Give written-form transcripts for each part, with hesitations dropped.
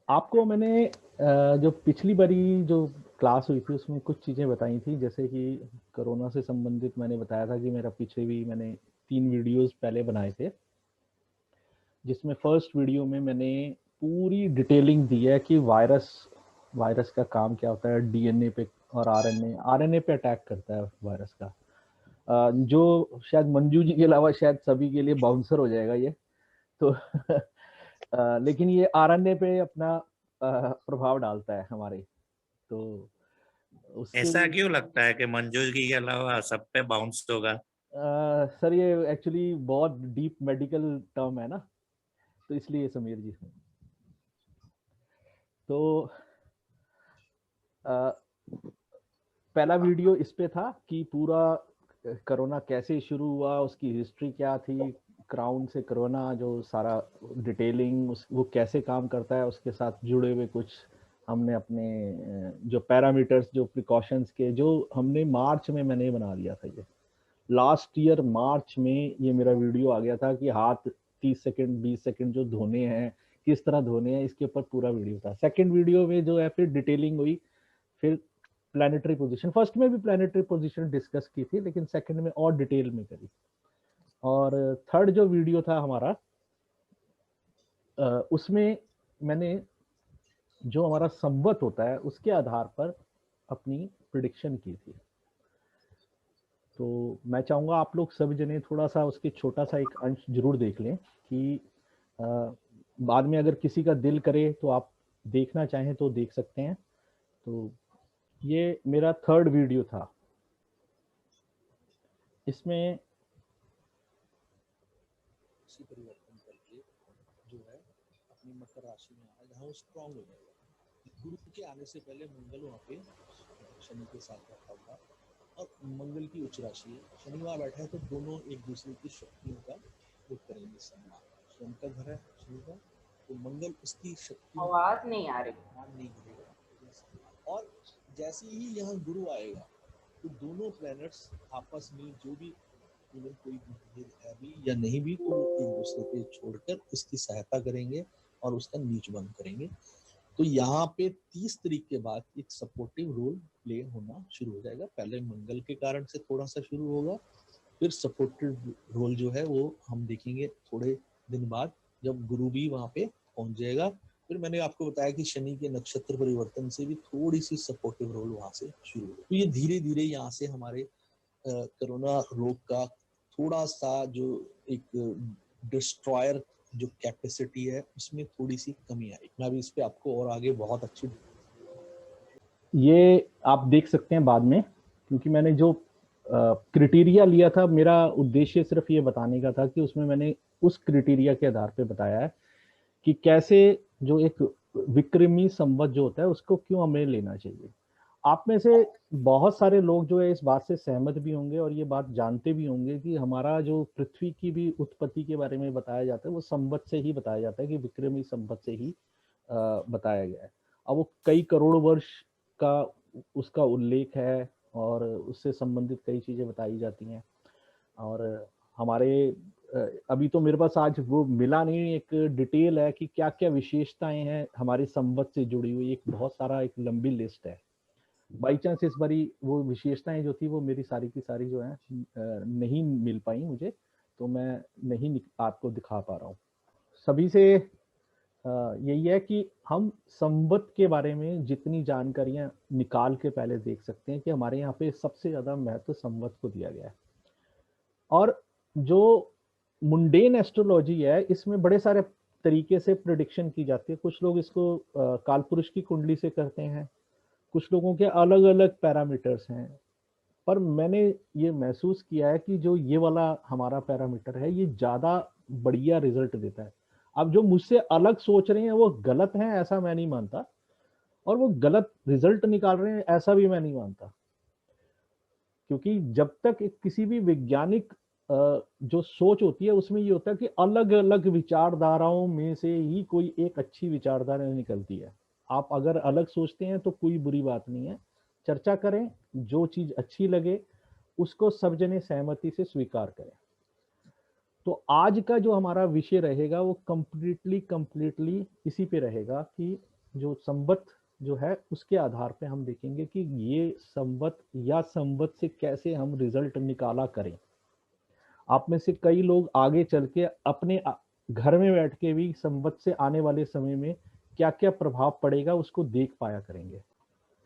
आपको मैंने जो पिछली बारी जो क्लास हुई थी उसमें कुछ चीज़ें बताई थी, जैसे कि कोरोना से संबंधित मैंने बताया था कि मेरा पीछे भी मैंने 3 वीडियोस पहले बनाए थे, जिसमें फर्स्ट वीडियो में मैंने पूरी डिटेलिंग दी है कि वायरस वायरस का काम क्या होता है, डीएनए पे और आरएनए पे अटैक करता है वायरस का। जो शायद मंजू जी के अलावा शायद सभी के लिए बाउंसर हो जाएगा ये तो लेकिन ये आरएनए पे अपना प्रभाव डालता है हमारे, तो उसके ऐसा लिए क्यों लगता है कि मंजू जी के अलावा सब पे बाउंस होगा? सर ये एक्चुअली बहुत डीप मेडिकल टर्म है ना, तो इसलिए समीर जी। तो अ, पहला वीडियो इस पे था कि पूरा कोरोना कैसे शुरू हुआ, उसकी हिस्ट्री क्या थी, क्राउन से कोरोना जो सारा डिटेलिंग वो कैसे काम करता है, उसके साथ जुड़े हुए कुछ हमने अपने जो पैरामीटर्स, जो प्रिकॉशंस के, जो हमने मार्च में मैंने बना दिया था। ये लास्ट ईयर मार्च में ये मेरा वीडियो आ गया था कि हाथ 30 सेकंड 20 सेकंड जो धोने हैं, किस तरह धोने हैं, इसके ऊपर पूरा वीडियो था। सेकंड वीडियो में जो है फिर डिटेलिंग हुई, फिर प्लानिटरी पोजीशन, फर्स्ट में भी प्लानिटरी पोजीशन डिस्कस की थी, लेकिन सेकंड में और डिटेल में करी। और थर्ड जो वीडियो था हमारा, उसमें मैंने जो हमारा संवत होता है उसके आधार पर अपनी प्रिडिक्शन की थी। तो मैं चाहूंगा आप लोग सभी जने थोड़ा सा उसके छोटा सा एक अंश जरूर देख लें कि अ, बाद में अगर किसी का दिल करे तो आप देखना चाहें तो देख सकते हैं। तो ये मेरा थर्ड वीडियो था। इसमें राशि परिवर्तन करके जो है अपनी मकर राशि में आया, जहाँ वो स्ट्रांग हो जाएगा। गुरु के आने से पहले मंगल वहाँ पे शनि के साथ बैठा हुआ, और मंगल की उच्च राशि है, शनि वहाँ बैठा है, तो दोनों एक दूसरे की शक्तियों का वो करेंगे सम्मान। स्वयं का घर है शनि का, तो मंगल उसकी शक्तियों आवाज नहीं आ रही। ध्यान नहीं गिरेगा। और जैसे ही यहाँ गुरु आएगा तो दोनों प्लैनेट्स आपस में जो भी इवन कोई मतभेद है भी या नहीं भी, तो एक दूसरे पे छोड़कर इसकी सहायता करेंगे और उसका नीच बंद करेंगे। तो यहाँ पे 30 तारीख के बाद एक सपोर्टिव रोल प्ले होना शुरू हो जाएगा। पहले मंगल के कारण से थोड़ा सा शुरू होगा, फिर सपोर्टिव रोल जो है वो हम देखेंगे थोड़े दिन बाद, जब गुरु भी वहाँ पे पहुंच जाएगा। फिर मैंने आपको बताया कि शनि के नक्षत्र परिवर्तन से भी थोड़ी सी सपोर्टिव रोल वहां से शुरू होगा। तो ये धीरे धीरे यहाँ से हमारे कोरोना रोग का थोड़ा सा जो एक डिस्ट्रॉयर जो कैपेसिटी है उसमें थोड़ी सी कमी आई। मैं अभी इस पे आपको और आगे बहुत अच्छी ये आप देख सकते हैं बाद में, क्योंकि मैंने जो क्रिटेरिया लिया था, मेरा उद्देश्य सिर्फ ये बताने का था कि उसमें मैंने उस क्रिटेरिया के आधार पे बताया है कि कैसे जो एक विक्रमी संवत जो होता है उसको क्यों हमें लेना चाहिए। आप में से बहुत सारे लोग जो है इस बात से सहमत भी होंगे और ये बात जानते भी होंगे कि हमारा जो पृथ्वी की भी उत्पत्ति के बारे में बताया जाता है वो संवत से ही बताया जाता है, कि विक्रमी संवत से ही बताया गया है। अब वो कई करोड़ वर्ष का उसका उल्लेख है और उससे संबंधित कई चीजें बताई जाती हैं। और हमारे अभी तो मेरे पास आज वो मिला नहीं, एक डिटेल है कि क्या क्या विशेषताएं हैं हमारी संवत से जुड़ी हुई, एक बहुत सारा एक लंबी लिस्ट है। बाई चांस इस बारी वो विशेषताएं जो थी वो मेरी सारी की सारी जो है नहीं मिल पाई मुझे, तो मैं नहीं आपको दिखा पा रहा हूँ। सभी से यही है कि हम संवत के बारे में जितनी जानकारियां निकाल के पहले देख सकते हैं कि हमारे यहाँ पे सबसे ज्यादा महत्व संवत को दिया गया है। और जो मुंडेन एस्ट्रोलॉजी है इसमें बड़े सारे तरीके से प्रिडिक्शन की जाती है। कुछ लोग इसको कालपुरुष की कुंडली से करते हैं, कुछ लोगों के अलग अलग पैरामीटर्स हैं, पर मैंने ये महसूस किया है कि जो ये वाला हमारा पैरामीटर है ये ज्यादा बढ़िया रिजल्ट देता है। अब जो मुझसे अलग सोच रहे हैं वो गलत हैं ऐसा मैं नहीं मानता, और वो गलत रिजल्ट निकाल रहे हैं ऐसा भी मैं नहीं मानता। क्योंकि जब तक एक किसी भी वैज्ञानिक जो सोच होती है उसमें ये होता है कि अलग अलग विचारधाराओं में से ही कोई एक अच्छी विचारधारा निकलती है। आप अगर अलग सोचते हैं तो कोई बुरी बात नहीं है, चर्चा करें, जो चीज अच्छी लगे उसको सब जने सहमति से स्वीकार करें। तो आज का जो हमारा विषय रहेगा वो कंप्लीटली इसी पे रहेगा कि जो संवत जो है उसके आधार पे हम देखेंगे कि ये संवत या संवत से कैसे हम रिजल्ट निकाला करें। आप में से कई लोग आगे चल के अपने घर में बैठ के भी संवत से आने वाले समय में क्या क्या प्रभाव पड़ेगा उसको देख पाया करेंगे।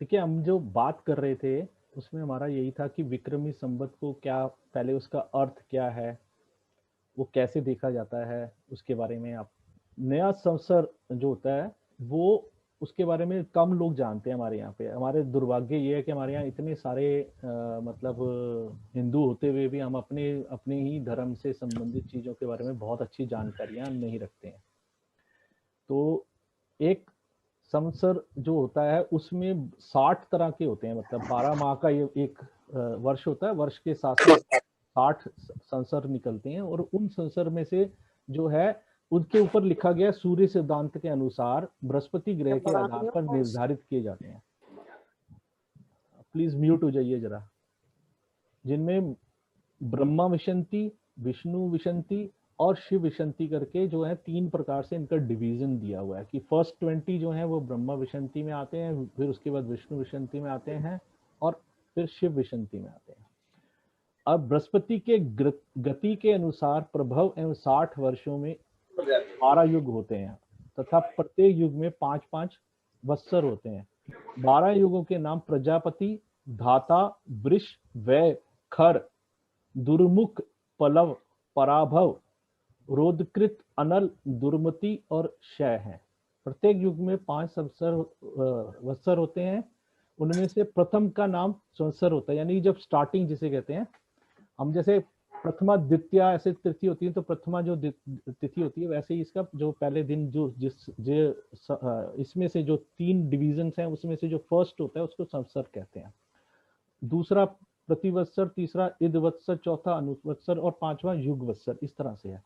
ठीक है, हम जो बात कर रहे थे उसमें हमारा यही था कि विक्रमी संवत को क्या, पहले उसका अर्थ क्या है, वो कैसे देखा जाता है, उसके बारे में आप, नया संवत्सर जो होता है वो उसके बारे में कम लोग जानते हैं हमारे यहाँ पे। हमारे दुर्भाग्य ये है कि हमारे यहाँ इतने सारे मतलब हिंदू होते हुए भी हम अपने अपने ही धर्म से संबंधित चीज़ों के बारे में बहुत अच्छी जानकारियाँ नहीं रखते हैं। तो एक संवत्सर जो होता है उसमें 60 तरह के होते हैं, मतलब 12 माह का ये एक वर्ष होता है, वर्ष के साथ साथ 60 संवत्सर निकलते हैं, और उन संवत्सर में से जो है उनके ऊपर लिखा गया सूर्य सिद्धांत के अनुसार बृहस्पति ग्रह के आधार पर निर्धारित किए जाते हैं। प्लीज म्यूट हो जाइए जरा। जिनमें ब्रह्मा विशंति, विष्णु विशंति और शिव विशंति करके जो है 3 प्रकार से इनका डिवीजन दिया हुआ है कि फर्स्ट 20 जो है वो ब्रह्मा विशंति में आते हैं, फिर उसके बाद विष्णु विशंति में आते हैं और फिर शिव विशंति में आते हैं। अब बृहस्पति के गति के अनुसार प्रभव एवं 60 वर्षों में 12 युग होते हैं तथा प्रत्येक युग में 5-5 वत्सर होते हैं। 12 युगों के नाम प्रजापति, धाता, वृष, वै, खर, दुर्मुख, पलव, पराभव, रोधकृत, अनल, दुर्मति और क्षय है। प्रत्येक युग में 5 वत्सर होते हैं। उनमें से प्रथम का नाम संवत्सर होता है, यानी जब स्टार्टिंग जिसे कहते हैं हम, जैसे प्रथमा द्वितीया ऐसे तिथि होती है, तो प्रथमा जो तिथि होती है वैसे ही इसका जो पहले दिन जो इसमें से जो 3 डिविजन्स हैं उसमें से जो फर्स्ट होता है उसको संवत्सर कहते हैं। दूसरा प्रतिवत्सर, तीसरा इधवत्सर, चौथा अनुवत्सर और 5वां युगवत्सर, इस तरह से है।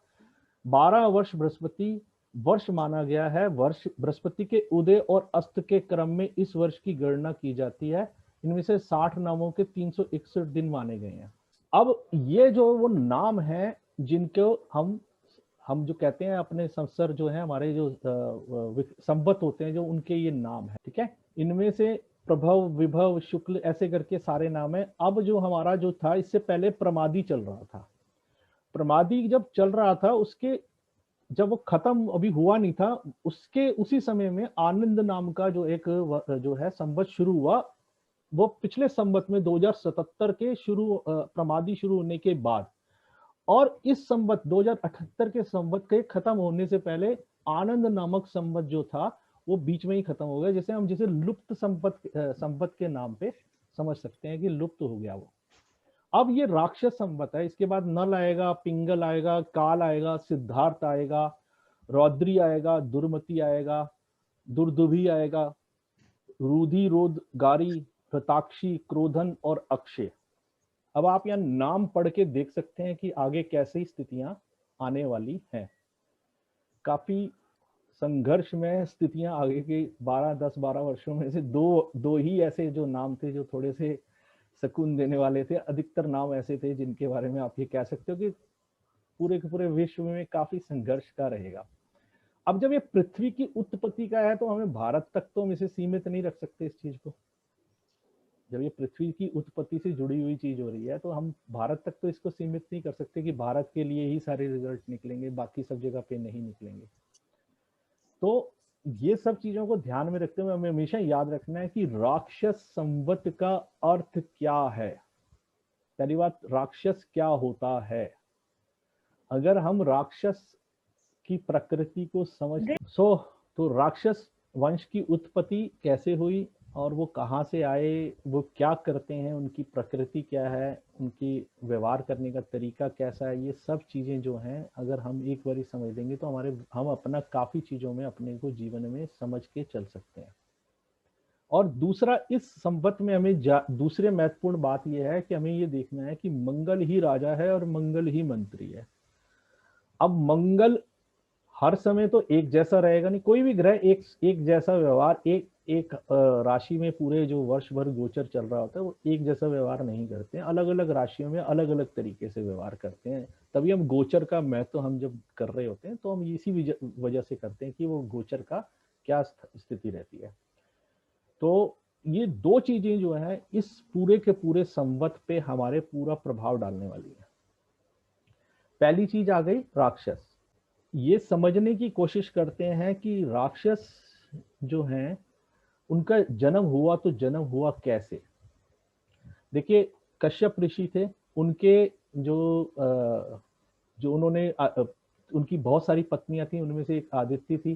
12 वर्ष बृहस्पति वर्ष माना गया है। वर्ष बृहस्पति के उदय और अस्त के क्रम में इस वर्ष की गणना की जाती है। इनमें से 60 नामों के 361 दिन माने गए हैं। अब ये जो वो नाम है जिनको हम जो कहते हैं अपने संवत्सर जो है हमारे जो संवत होते हैं जो उनके ये नाम है। ठीक है, इनमें से प्रभव, विभव, शुक्ल ऐसे करके सारे नाम है। अब जो हमारा जो था इससे पहले प्रमादी चल रहा था। प्रमादी जब चल रहा था उसके जब वो खत्म अभी हुआ नहीं था, उसके उसी समय में आनंद नाम का जो एक जो है संवत शुरू हुआ। वो पिछले संवत में 2077 के प्रमादी शुरू होने के बाद, और इस संवत 2078 के संवत के खत्म होने से पहले आनंद नामक संवत जो था वो बीच में ही खत्म हो गया, जैसे हम जिसे लुप्त संवत के नाम पे समझ सकते हैं कि लुप्त हो गया वो। अब ये राक्षस संवत है। इसके बाद नल आएगा, पिंगल आएगा, काल आएगा, सिद्धार्थ आएगा, रौद्री आएगा, दुर्मति आएगा, दुर्दुभि आएगा, रुधि, रोध, गारी, हृताक्षी, क्रोधन और अक्षय। अब आप यहाँ नाम पढ़ के देख सकते हैं कि आगे कैसी स्थितियां आने वाली हैं। काफी संघर्ष में स्थितियां आगे के 10-12 वर्षों में से दो ही ऐसे जो नाम थे जो थोड़े से सुकून देने वाले थे। अधिकतर नाम ऐसे थे जिनके बारे में आप ये कह सकते हो कि पूरे के पूरे विश्व में काफी संघर्ष का रहेगा। अब जब ये पृथ्वी की उत्पत्ति का है तो हमें भारत तक तो हम इसे सीमित नहीं रख सकते इस चीज को। जब ये पृथ्वी की उत्पत्ति से जुड़ी हुई चीज हो रही है तो हम भारत तक तो इसको सीमित नहीं कर सकते कि भारत के लिए ही सारे रिजल्ट निकलेंगे, बाकी सब जगह पे नहीं निकलेंगे। तो ये सब चीजों को ध्यान में रखते हुए हमें हमेशा याद रखना है कि राक्षस संवत का अर्थ क्या है। पहली बात, राक्षस क्या होता है। अगर हम राक्षस की प्रकृति को समझ तो राक्षस वंश की उत्पत्ति कैसे हुई और वो कहाँ से आए, वो क्या करते हैं, उनकी प्रकृति क्या है, उनकी व्यवहार करने का तरीका कैसा है, ये सब चीजें जो हैं अगर हम एक बार समझ लेंगे तो हम अपना काफी चीजों में अपने को जीवन में समझ के चल सकते हैं। और दूसरा, इस संवत में हमें दूसरे महत्वपूर्ण बात यह है कि हमें ये देखना है कि मंगल ही राजा है और मंगल ही मंत्री है। अब मंगल हर समय तो एक जैसा रहेगा नहीं, कोई भी ग्रह एक जैसा व्यवहार एक राशि में पूरे जो वर्ष भर गोचर चल रहा होता है वो एक जैसा व्यवहार नहीं करते हैं। अलग अलग राशियों में अलग अलग तरीके से व्यवहार करते हैं। तभी हम गोचर का महत्व हम जब कर रहे होते हैं तो हम इसी वजह से करते हैं कि वो गोचर का क्या स्थिति रहती है। तो ये दो चीजें जो है इस पूरे के पूरे संवत पे हमारे पूरा प्रभाव डालने वाली है। पहली चीज आ गई राक्षस। ये समझने की कोशिश करते हैं कि राक्षस जो हैं उनका जन्म हुआ तो जन्म हुआ कैसे। देखिए कश्यप ऋषि थे, उनके जो उन्होंने उनकी बहुत सारी पत्नियां थी, उनमें से एक आदित्य थी,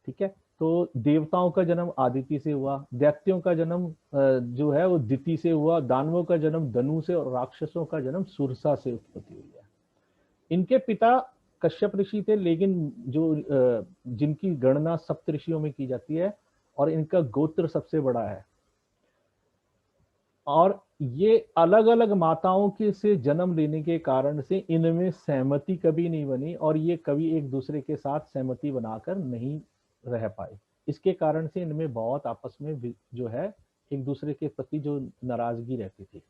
ठीक है। तो देवताओं का जन्म आदित्य से हुआ, दैत्यों का जन्म जो है वो दिति से हुआ, दानवों का जन्म धनु से, और राक्षसों का जन्म सुरसा से उत्पत्ति हुई है। इनके पिता कश्यप ऋषि थे, लेकिन जो जिनकी गणना सप्त ऋषियों में की जाती है, और इनका गोत्र सबसे बड़ा है। और ये अलग अलग माताओं के से जन्म लेने के कारण से इनमें सहमति कभी नहीं बनी, और ये कभी एक दूसरे के साथ सहमति बनाकर नहीं रह पाए। इसके कारण से इनमें बहुत आपस में जो है एक दूसरे के प्रति जो नाराजगी रहती थी।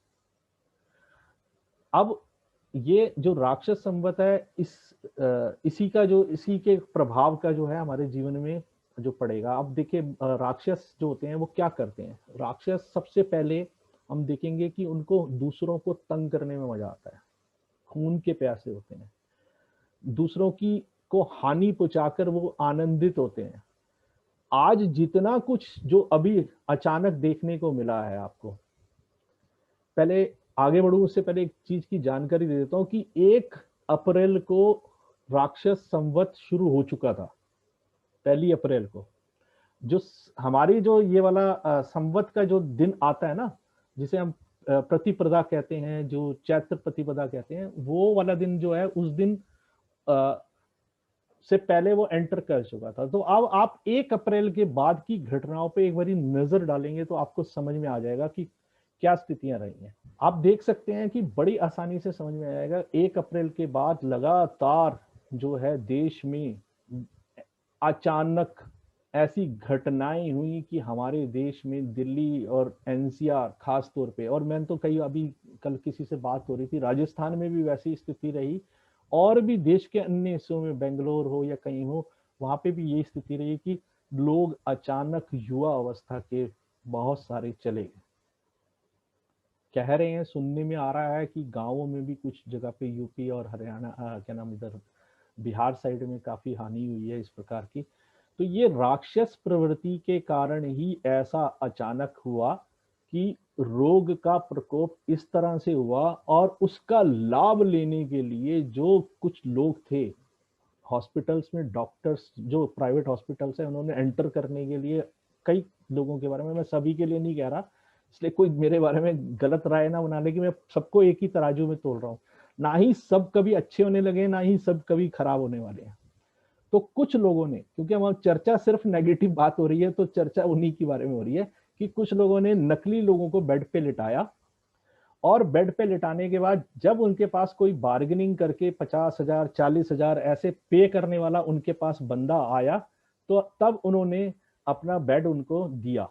अब ये जो राक्षस संवत है, इसी के प्रभाव का जो है हमारे जीवन में जो पड़ेगा। अब देखिए राक्षस जो होते हैं वो क्या करते हैं। राक्षस सबसे पहले हम देखेंगे कि उनको दूसरों को तंग करने में मजा आता है, खून के प्यासे होते हैं, दूसरों की को हानि पहुंचाकर वो आनंदित होते हैं। आज जितना कुछ जो अभी अचानक देखने को मिला है आपको, पहले आगे बढ़ूं उससे पहले एक चीज की जानकारी दे देता हूं कि 1 अप्रैल को राक्षस संवत शुरू हो चुका था। 1 अप्रैल को जो हमारी जो ये वाला संवत का जो दिन आता है ना, जिसे हम प्रतिपदा कहते हैं, जो चैत्र प्रतिपदा कहते हैं, वो वाला दिन जो है उस दिन से पहले वो एंटर कर चुका था। तो अब आप 1 अप्रैल के बाद की घटनाओं पे एक बारी नजर डालेंगे तो आपको समझ में आ जाएगा कि क्या स्थितियां रही हैं। आप देख सकते हैं कि बड़ी आसानी से समझ में आएगा। 1 अप्रैल के बाद लगातार जो है देश में अचानक ऐसी घटनाएं हुई कि हमारे देश में दिल्ली और एनसीआर खास तौर पे, और मैं तो कई अभी कल किसी से बात हो रही थी, राजस्थान में भी वैसी स्थिति रही, और भी देश के अन्य हिस्सों में बेंगलोर हो या कहीं हो, वहां पे भी ये स्थिति रही कि लोग अचानक युवा अवस्था के बहुत सारे चले गए। कह रहे हैं, सुनने में आ रहा है कि गांवों में भी कुछ जगह पे यूपी और हरियाणा क्या नाम इधर बिहार साइड में काफी हानि हुई है इस प्रकार की। तो ये राक्षस प्रवृत्ति के कारण ही ऐसा अचानक हुआ कि रोग का प्रकोप इस तरह से हुआ, और उसका लाभ लेने के लिए जो कुछ लोग थे हॉस्पिटल्स में, डॉक्टर्स जो प्राइवेट हॉस्पिटल्स है, उन्होंने एंटर करने के लिए कई लोगों के बारे में, मैं सभी के लिए नहीं कह रहा, इसलिए कोई मेरे बारे में गलत राय ना बना ले कि मैं सबको एक ही तराजू में तोल रहा हूँ। ना ही सब कभी अच्छे होने लगे, ना ही सब कभी खराब होने वाले हैं। तो कुछ लोगों ने, क्योंकि हम चर्चा सिर्फ नेगेटिव बात हो रही है, तो चर्चा उन्हीं के बारे में हो रही है कि कुछ लोगों ने नकली लोगों को बेड पे लिटाया, और बेड पे लिटाने के बाद जब उनके पास कोई बार्गेनिंग करके 50,000 40,000 ऐसे पे करने वाला उनके पास बंदा आया, तो तब उन्होंने अपना बेड उनको दिया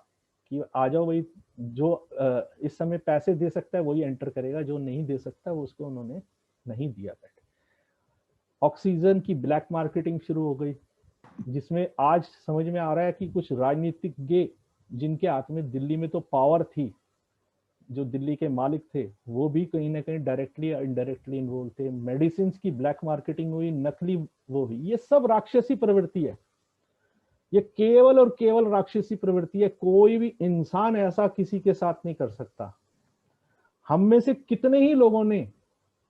कि आ जाओ भाई, जो इस समय पैसे दे सकता है वही एंटर करेगा, जो नहीं दे सकता वो उसको उन्होंने नहीं दिया बेड। ऑक्सीजन की ब्लैक मार्केटिंग शुरू हो गई, जिसमें आज समझ में आ रहा है कि कुछ राजनीतिज्ञ जिनके हाथ में दिल्ली में तो पावर थी, जो दिल्ली के मालिक थे, वो भी कहीं ना कहीं डायरेक्टली या इनडायरेक्टली इन्वॉल्व थे। मेडिसिन की ब्लैक मार्केटिंग हुई, नकली वो हुई। ये सब राक्षसी प्रवृत्ति है, ये केवल और केवल राक्षसी प्रवृत्ति है। कोई भी इंसान ऐसा किसी के साथ नहीं कर सकता। हम में से कितने ही लोगों ने,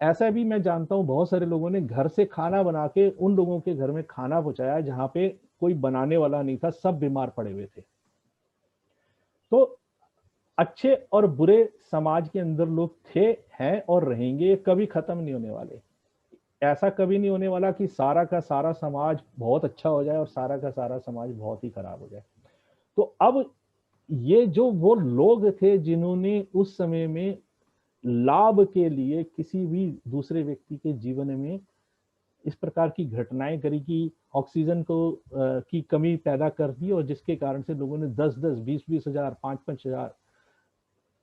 ऐसा भी मैं जानता हूं, बहुत सारे लोगों ने घर से खाना बना के उन लोगों के घर में खाना पहुंचाया जहां पे कोई बनाने वाला नहीं था, सब बीमार पड़े हुए थे। तो अच्छे और बुरे समाज के अंदर लोग थे, हैं और रहेंगे, कभी खत्म नहीं होने वाले। ऐसा कभी नहीं होने वाला कि सारा का सारा समाज बहुत अच्छा हो जाए और सारा का सारा समाज बहुत ही खराब हो जाए। तो अब ये जो वो लोग थे जिन्होंने उस समय में लाभ के लिए किसी भी दूसरे व्यक्ति के जीवन में इस प्रकार की घटनाएं करी कि ऑक्सीजन को की कमी पैदा कर दी, और जिसके कारण से लोगों ने 10-10, 20-20 हजार, 5-5 हजार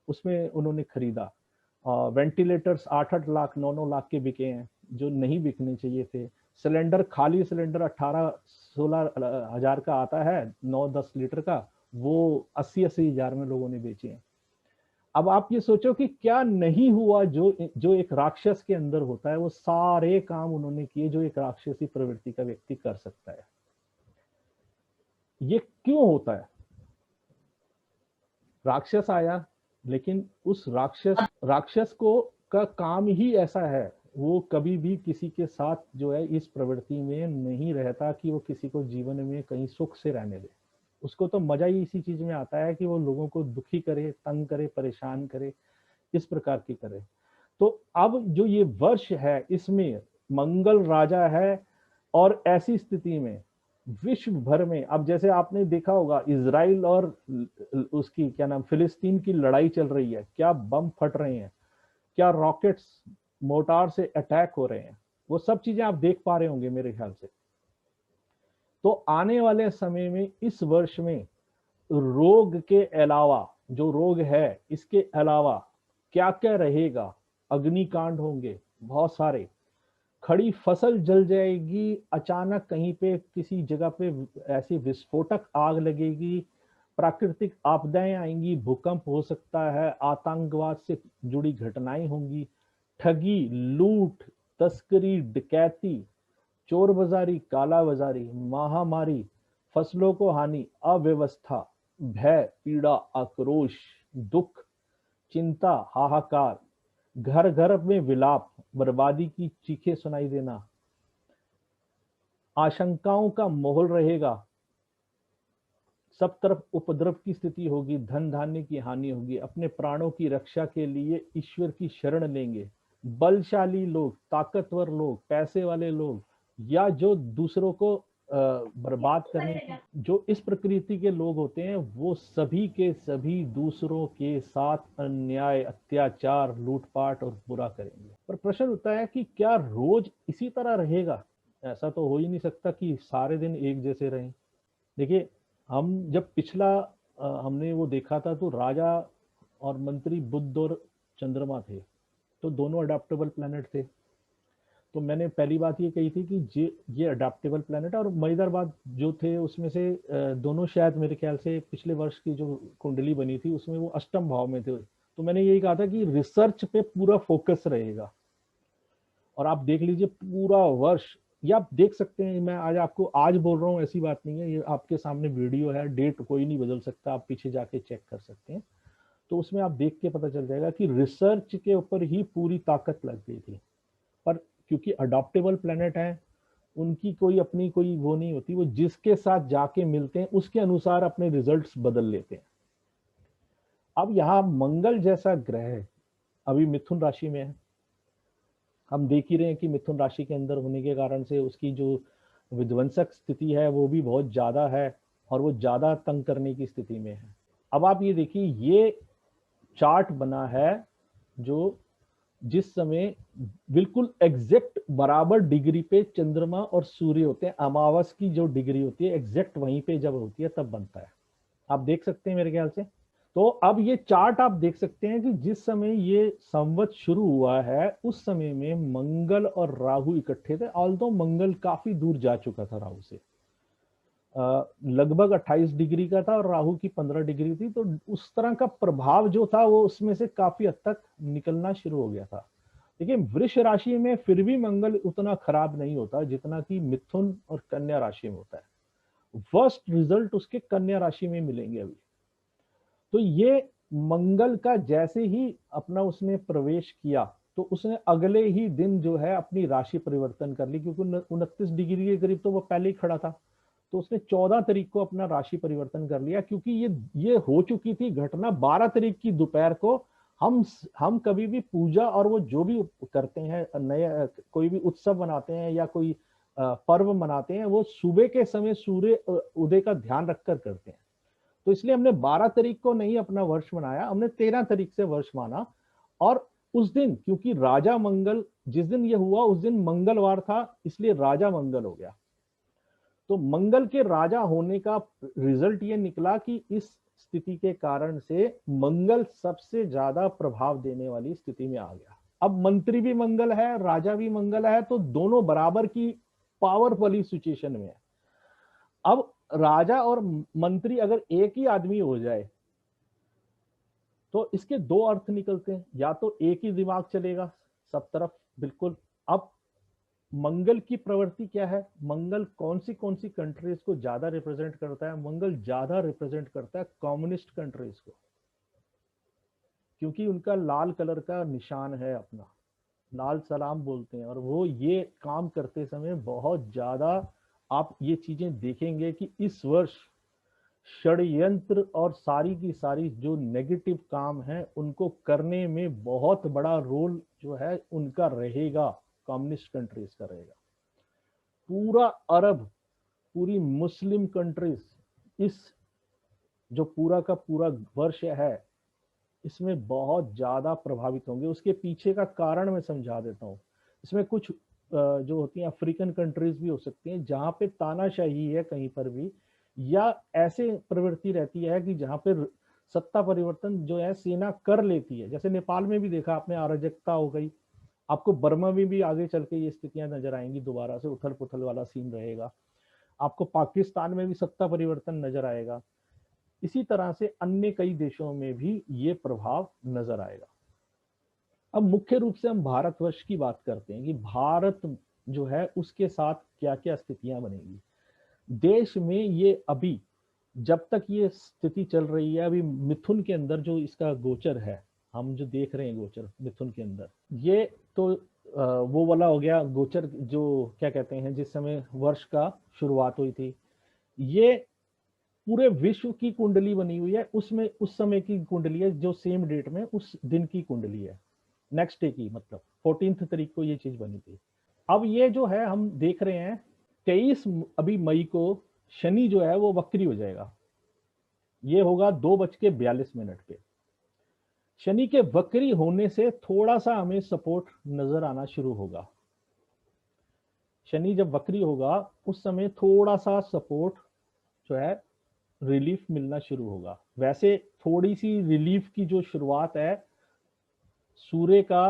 उसमें उन्होंने खरीदा। वेंटिलेटर्स 8-8 लाख, 9-9 लाख के बिके हैं, जो नहीं बिकने चाहिए थे। सिलेंडर, खाली सिलेंडर 18-16 हजार का आता है, 9-10 लीटर का, वो 80-80 हजार में लोगों ने बेचे हैं। अब आप ये सोचो कि क्या नहीं हुआ जो एक राक्षस के अंदर होता है, वो सारे काम उन्होंने किए जो एक राक्षसी प्रवृत्ति का व्यक्ति कर सकता है। ये क्यों होता है? राक्षस आया, लेकिन उस राक्षस को का काम ही ऐसा है, वो कभी भी किसी के साथ जो है इस प्रवृत्ति में नहीं रहता कि वो किसी को जीवन में कहीं सुख से रहने दे। उसको तो मजा ही इसी चीज में आता है कि वो लोगों को दुखी करे, तंग करे, परेशान करे, इस प्रकार की करे। तो अब जो ये वर्ष है, इसमें मंगल राजा है, और ऐसी स्थिति में विश्व भर में, अब जैसे आपने देखा होगा इजराइल और उसकी क्या नाम, फिलिस्तीन की लड़ाई चल रही है, क्या बम फट रहे हैं, क्या रॉकेट्स मोटार से अटैक हो रहे हैं, वो सब चीजें आप देख पा रहे होंगे मेरे ख्याल से। तो आने वाले समय में, इस वर्ष में, रोग के अलावा, जो रोग है इसके अलावा क्या क्या रहेगा? अग्निकांड होंगे बहुत सारे, खड़ी फसल जल जाएगी, अचानक कहीं पे किसी जगह पे ऐसी विस्फोटक आग लगेगी, प्राकृतिक आपदाएं आएंगी, भूकंप हो सकता है, आतंकवाद से जुड़ी घटनाएं होंगी, ठगी, लूट, तस्करी, डकैती, चोर बाजारी, काला बाजारी, महामारी, फसलों को हानि, अव्यवस्था, भय, पीड़ा, आक्रोश, दुख, चिंता, हाहाकार, घर घर में विलाप, बर्बादी की चीखें सुनाई देना, आशंकाओं का माहौल रहेगा, सब तरफ उपद्रव की स्थिति होगी, धन धान्य की हानि होगी, अपने प्राणों की रक्षा के लिए ईश्वर की शरण लेंगे। बलशाली लोग, ताकतवर लोग, पैसे वाले लोग, या जो दूसरों को बर्बाद करने की, जो इस प्रकृति के लोग होते हैं, वो सभी के सभी दूसरों के साथ अन्याय, अत्याचार, लूटपाट और बुरा करेंगे। पर प्रश्न उठता है कि क्या रोज इसी तरह रहेगा? ऐसा तो हो ही नहीं सकता कि सारे दिन एक जैसे रहें। देखिए, हम जब पिछला हमने वो देखा था, तो राजा और मंत्री बुध और चंद्रमा थे, तो दोनों अडेप्टेबल प्लैनेट थे। तो मैंने पहली बात ये कही थी कि ये अडेप्टेबल प्लैनेट, और मजेदार बात जो थे उसमें से दोनों शायद मेरे ख्याल से पिछले वर्ष की जो कुंडली बनी थी उसमें वो अष्टम भाव में थे। तो मैंने यही कहा था कि रिसर्च पे पूरा फोकस रहेगा, और आप देख लीजिए पूरा वर्ष, या आप देख सकते हैं, मैं आज बोल रहा हूँ, ऐसी बात नहीं है, ये आपके सामने वीडियो है, डेट कोई नहीं बदल सकता, आप पीछे जाके चेक कर सकते हैं। तो उसमें आप देख के पता चल जाएगा कि रिसर्च के ऊपर ही पूरी ताकत लग गई थी। पर क्योंकि अडॉप्टेबल प्लेनेट है, उनकी कोई अपनी कोई वो नहीं होती, वो जिसके साथ जाके मिलते हैं उसके अनुसार अपने रिजल्ट्स बदल लेते हैं। अब यहाँ मंगल जैसा ग्रह अभी मिथुन राशि में है, हम देख ही रहे हैं कि मिथुन राशि के अंदर होने के कारण से उसकी जो विध्वंसक स्थिति है वो भी बहुत ज्यादा है, और वो ज्यादा तंग करने की स्थिति में है। अब आप ये देखिए, ये चार्ट बना है जो जिस समय बिल्कुल एग्जैक्ट बराबर डिग्री पे चंद्रमा और सूर्य होते हैं, अमावस की जो डिग्री होती है एग्जैक्ट वहीं पे जब होती है तब बनता है। आप देख सकते हैं मेरे ख्याल से। तो अब ये चार्ट आप देख सकते हैं कि जिस समय ये संवत शुरू हुआ है उस समय में मंगल और राहु इकट्ठे थे, ऑल्दो मंगल काफी दूर जा चुका था राहु से, लगभग 28 डिग्री का था और राहु की 15 डिग्री थी। तो उस तरह का प्रभाव जो था वो उसमें से काफी हद तक निकलना शुरू हो गया था। देखिए, वृष राशि में फिर भी मंगल उतना खराब नहीं होता जितना कि मिथुन और कन्या राशि में होता है। वर्स्ट रिजल्ट उसके कन्या राशि में मिलेंगे अभी। तो ये मंगल का जैसे ही अपना उसने प्रवेश किया तो उसने अगले ही दिन जो है अपनी राशि परिवर्तन कर ली, क्योंकि 29 डिग्री के करीब तो वो पहले ही खड़ा था। तो उसने 14 तारीख को अपना राशि परिवर्तन कर लिया, क्योंकि ये हो चुकी थी घटना 12 तारीख की दोपहर को। हम कभी भी पूजा और वो जो भी करते हैं, नए कोई भी उत्सव मनाते हैं या कोई पर्व मनाते हैं, वो सुबह के समय सूर्य उदय का ध्यान रखकर करते हैं। तो इसलिए हमने 12 तारीख को नहीं अपना वर्ष मनाया, हमने 13 तारीख से वर्ष माना। और उस दिन क्योंकि राजा मंगल, जिस दिन ये हुआ उस दिन मंगलवार था, इसलिए राजा मंगल हो गया। तो मंगल के राजा होने का रिजल्ट ये निकला कि इस स्थिति के कारण से मंगल सबसे ज्यादा प्रभाव देने वाली स्थिति में आ गया। अब मंत्री भी मंगल है, राजा भी मंगल है, तो दोनों बराबर की पावरफुली सिचुएशन में है। अब राजा और मंत्री अगर एक ही आदमी हो जाए तो इसके दो अर्थ निकलते हैं, या तो एक ही दिमाग चलेगा सब तरफ बिल्कुल। अब मंगल की प्रवृत्ति क्या है, मंगल कौन सी कंट्रीज को ज्यादा रिप्रेजेंट करता है? मंगल ज्यादा रिप्रेजेंट करता है कम्युनिस्ट कंट्रीज को, क्योंकि उनका लाल कलर का निशान है अपना, लाल सलाम बोलते हैं, और वो ये काम करते समय बहुत ज्यादा आप ये चीजें देखेंगे कि इस वर्ष षड्यंत्र और सारी की सारी जो नेगेटिव काम है उनको करने में बहुत बड़ा रोल जो है उनका रहेगा, कम्युनिस्ट कंट्रीज का रहेगा। पूरा अरब, पूरी मुस्लिम कंट्रीज इस जो पूरा का पूरा वर्ष है इसमें बहुत ज्यादा प्रभावित होंगे। उसके पीछे का कारण मैं समझा देता हूँ। इसमें कुछ जो होती हैं अफ्रीकन कंट्रीज भी हो सकती हैं जहां पे तानाशाही है कहीं पर भी, या ऐसे प्रवृत्ति रहती है कि जहां पे सत्ता परिवर्तन जो है सेना कर लेती है। जैसे नेपाल में भी देखा आपने, अराजकता हो गई। आपको बर्मा में भी आगे चल के ये स्थितियां नजर आएंगी, दोबारा से उथल पुथल वाला सीन रहेगा। आपको पाकिस्तान में भी सत्ता परिवर्तन नजर आएगा। इसी तरह से अन्य कई देशों में भी ये प्रभाव नजर आएगा। अब मुख्य रूप से हम भारतवर्ष की बात करते हैं कि भारत जो है उसके साथ क्या क्या स्थितियां बनेगी देश में। ये अभी जब तक ये स्थिति चल रही है, अभी मिथुन के अंदर जो इसका गोचर है, हम जो देख रहे हैं गोचर मिथुन के अंदर, ये तो वो वाला हो गया गोचर जो क्या कहते हैं जिस समय वर्ष का शुरुआत हुई थी। ये पूरे विश्व की कुंडली बनी हुई है, उसमें उस समय की कुंडली है जो सेम डेट में उस दिन की कुंडली है, नेक्स्ट डे की, मतलब 14 तारीख को ये चीज बनी थी। अब ये जो है हम देख रहे हैं 23 अभी मई को शनि जो है वो वक्री हो जाएगा। ये होगा 2:42 पे। शनि के वक्री होने से थोड़ा सा हमें सपोर्ट नजर आना शुरू होगा। शनि जब वक्री होगा उस समय थोड़ा सा सपोर्ट जो है रिलीफ मिलना शुरू होगा। वैसे थोड़ी सी रिलीफ की जो शुरुआत है, सूर्य का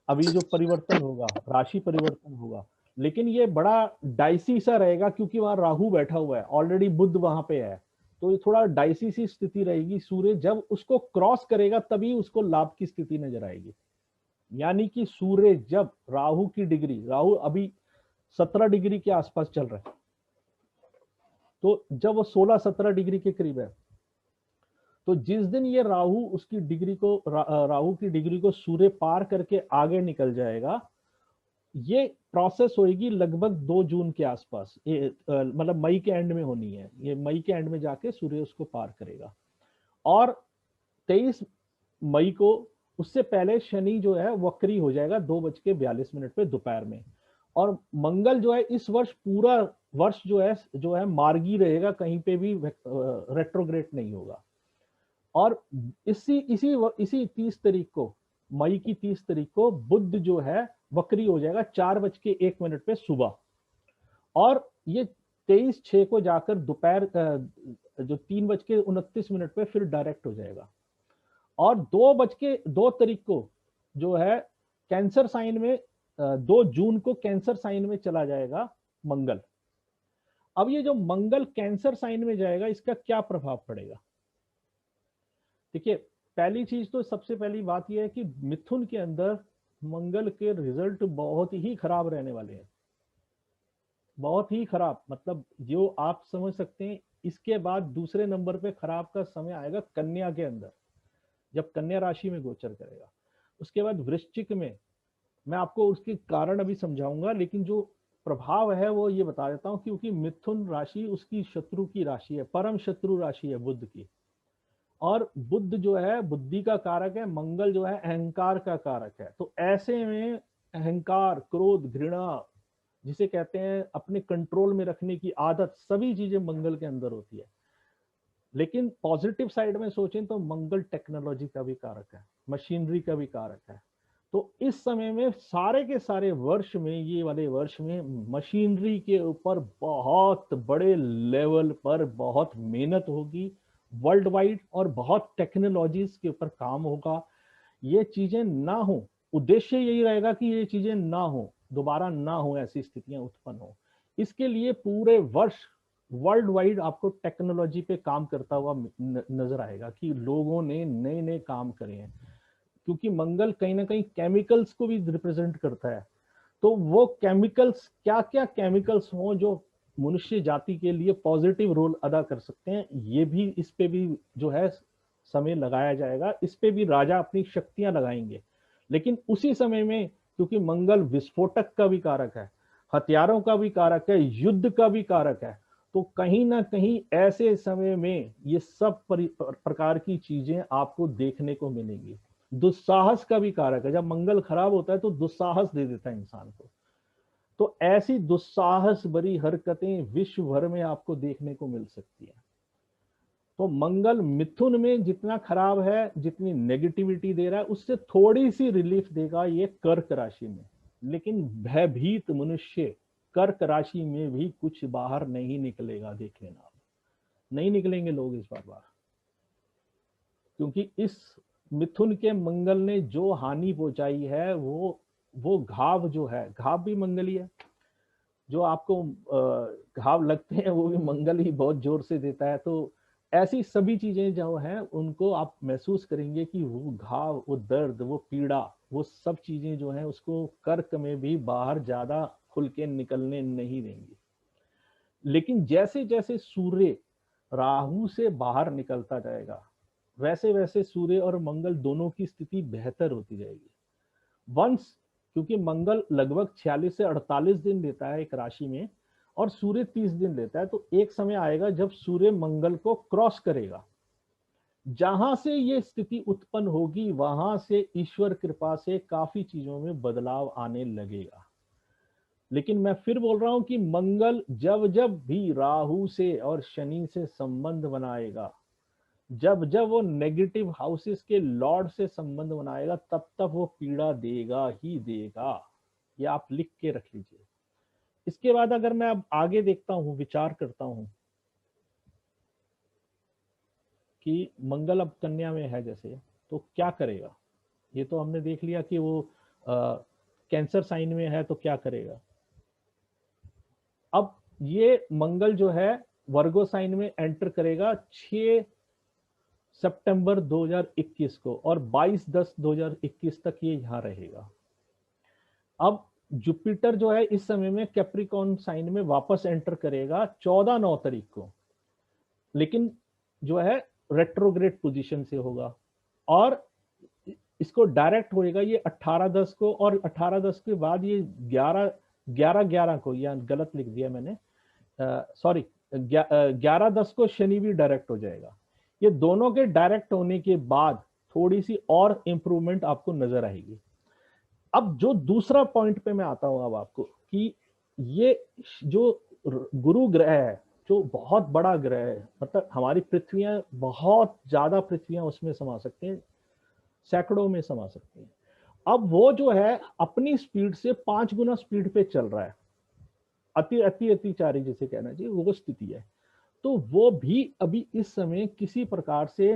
अभी जो परिवर्तन होगा, राशि परिवर्तन होगा, लेकिन ये बड़ा डाइसी सा रहेगा क्योंकि वहां राहु बैठा हुआ है, ऑलरेडी बुध वहां पे है, तो ये थोड़ा डाइसी सी स्थिति रहेगी। सूर्य जब उसको क्रॉस करेगा तभी उसको लाभ की स्थिति नजर आएगी। यानी कि सूर्य जब राहु की डिग्री, राहु अभी 17 डिग्री के आसपास चल रहा है, तो जब वो 16-17 डिग्री के करीब है, तो जिस दिन ये राहु उसकी डिग्री को राहु की डिग्री को सूर्य पार करके आगे निकल जाएगा, ये प्रोसेस होगी लगभग 2 जून के आसपास, मतलब मई के एंड में होनी है। ये मई के एंड में जाके सूर्य उसको पार करेगा। और 23 मई को, उससे पहले शनि जो है वक्री हो जाएगा 2:42 पे दोपहर में। और मंगल जो है इस वर्ष पूरा वर्ष जो है मार्गी रहेगा, कहीं पे भी रेट्रोग्रेड नहीं होगा। और इसी 30 तारीख को, मई की 30 तारीख को बुध जो है वक्री हो जाएगा 4:01 पे सुबह। और ये 23/6 को जाकर दोपहर जो 3:29 पे फिर डायरेक्ट हो जाएगा। और 2 तारीख को जो है कैंसर साइन में, 2 जून को कैंसर साइन में चला जाएगा मंगल। अब ये जो मंगल कैंसर साइन में जाएगा, इसका क्या प्रभाव पड़ेगा? देखिए, पहली चीज तो सबसे पहली बात यह है कि मिथुन के अंदर मंगल के रिजल्ट बहुत ही खराब रहने वाले हैं, बहुत ही खराब। मतलब जो आप समझ सकते हैं, इसके बाद दूसरे नंबर पे खराब का समय आएगा कन्या के अंदर, जब कन्या राशि में गोचर करेगा। उसके बाद वृश्चिक में, मैं आपको उसके कारण अभी समझाऊंगा, लेकिन जो प्रभाव है वो ये बता देता हूं, क्योंकि मिथुन राशि उसकी शत्रु की राशि है, परम शत्रु राशि है बुध की। और बुध जो है बुद्धि का कारक है, मंगल जो है अहंकार का कारक है। तो ऐसे में अहंकार, क्रोध, घृणा, जिसे कहते हैं अपने कंट्रोल में रखने की आदत, सभी चीजें मंगल के अंदर होती है। लेकिन पॉजिटिव साइड में सोचें तो मंगल टेक्नोलॉजी का भी कारक है, मशीनरी का भी कारक है। तो इस समय में सारे के सारे वर्ष में, ये वाले वर्ष में मशीनरी के ऊपर बहुत बड़े लेवल पर बहुत मेहनत होगी वर्ल्ड वाइड, और बहुत टेक्नोलॉजीज के ऊपर काम होगा। ये चीजें ना हो, उद्देश्य यही रहेगा कि ये चीजें ना हो, दोबारा ना हो, ऐसी स्थितियां उत्पन्न हो। इसके लिए पूरे वर्ष वर्ल्ड वाइड आपको टेक्नोलॉजी पे काम करता हुआ नजर आएगा कि लोगों ने नए नए काम करे हैं, क्योंकि मंगल कहीं ना कहीं केमिकल्स को भी रिप्रेजेंट करता है। तो वो केमिकल्स, क्या क्या केमिकल्स हों जो मनुष्य जाति के लिए पॉजिटिव रोल अदा कर सकते हैं, ये भी, इस पे भी जो है समय लगाया जाएगा। इस पे भी राजा अपनी शक्तियां लगाएंगे। लेकिन उसी समय में, क्योंकि मंगल विस्फोटक का भी कारक है, हथियारों का भी कारक है, युद्ध का भी कारक है, तो कहीं ना कहीं ऐसे समय में ये सब प्रकार की चीजें आपको देखने को मिलेंगी। दुस्साहस का भी कारक है, जब मंगल खराब होता है तो दुस्साहस दे देता है इंसान को। तो ऐसी दुस्साहस भरी हरकतें विश्व भर में आपको देखने को मिल सकती है। तो मंगल मिथुन में जितना खराब है, जितनी नेगेटिविटी दे रहा है, उससे थोड़ी सी रिलीफ देगा ये कर्क राशि में। लेकिन भयभीत मनुष्य कर्क राशि में भी कुछ बाहर नहीं निकलेगा, देख लेना आप, नहीं निकलेंगे लोग इस बार, क्योंकि इस मिथुन के मंगल ने जो हानि पहुंचाई है, वो घाव जो है, घाव भी मंगल ही है। जो आपको घाव लगते हैं वो भी मंगल ही बहुत जोर से देता है। तो ऐसी सभी चीजें जो हैं उनको आप महसूस करेंगे कि वो घाव, वो दर्द, वो पीड़ा, वो सब चीजें जो हैं उसको कर्क में भी बाहर ज्यादा खुल के निकलने नहीं देंगी। लेकिन जैसे जैसे सूर्य राहु से बाहर निकलता जाएगा, वैसे वैसे सूर्य और मंगल दोनों की स्थिति बेहतर होती जाएगी। वंस, क्योंकि मंगल लगभग 46 से 48 दिन लेता है एक राशि में और सूर्य 30 दिन लेता है, तो एक समय आएगा जब सूर्य मंगल को क्रॉस करेगा। जहां से ये स्थिति उत्पन्न होगी वहां से ईश्वर कृपा से काफी चीजों में बदलाव आने लगेगा। लेकिन मैं फिर बोल रहा हूं कि मंगल जब जब भी राहु से और शनि से संबंध बनाएगा, जब जब वो नेगेटिव हाउसेस के लॉर्ड से संबंध बनाएगा, तब तब वो पीड़ा देगा ही देगा। ये आप लिख के रख लीजिए। इसके बाद अगर मैं अब आगे देखता हूं, विचार करता हूं कि मंगल अब कन्या में है जैसे, तो क्या करेगा। ये तो हमने देख लिया कि वो कैंसर साइन में है, तो क्या करेगा। अब ये मंगल जो है वर्गो साइन में एंटर करेगा 6 सितंबर 2021 को और 22/10/2021 तक ये यहां रहेगा। अब जुपिटर जो है इस समय में कैप्रिकॉर्न साइन में वापस एंटर करेगा 14/9 तारीख को, लेकिन जो है रेट्रोग्रेड पोजीशन से होगा। और इसको डायरेक्ट होएगा ये 18/10 को, और 18/10 के बाद ये 11/11 को, या गलत लिख दिया मैंने, सॉरी, 11/10 को शनि भी डायरेक्ट हो जाएगा। ये दोनों के डायरेक्ट होने के बाद थोड़ी सी और इंप्रूवमेंट आपको नजर आएगी। अब जो दूसरा पॉइंट पे मैं आता हूं अब आपको, कि ये जो गुरु ग्रह है, जो बहुत बड़ा ग्रह है, मतलब हमारी पृथ्वियां, बहुत ज्यादा पृथ्वियां उसमें समा सकते हैं, सैकड़ों में समा सकते हैं। अब वो जो है अपनी स्पीड से 5 गुना स्पीड पे चल रहा है, अतिचारी जिसे कहना चाहिए, वो स्थिति है। तो वो भी अभी इस समय किसी प्रकार से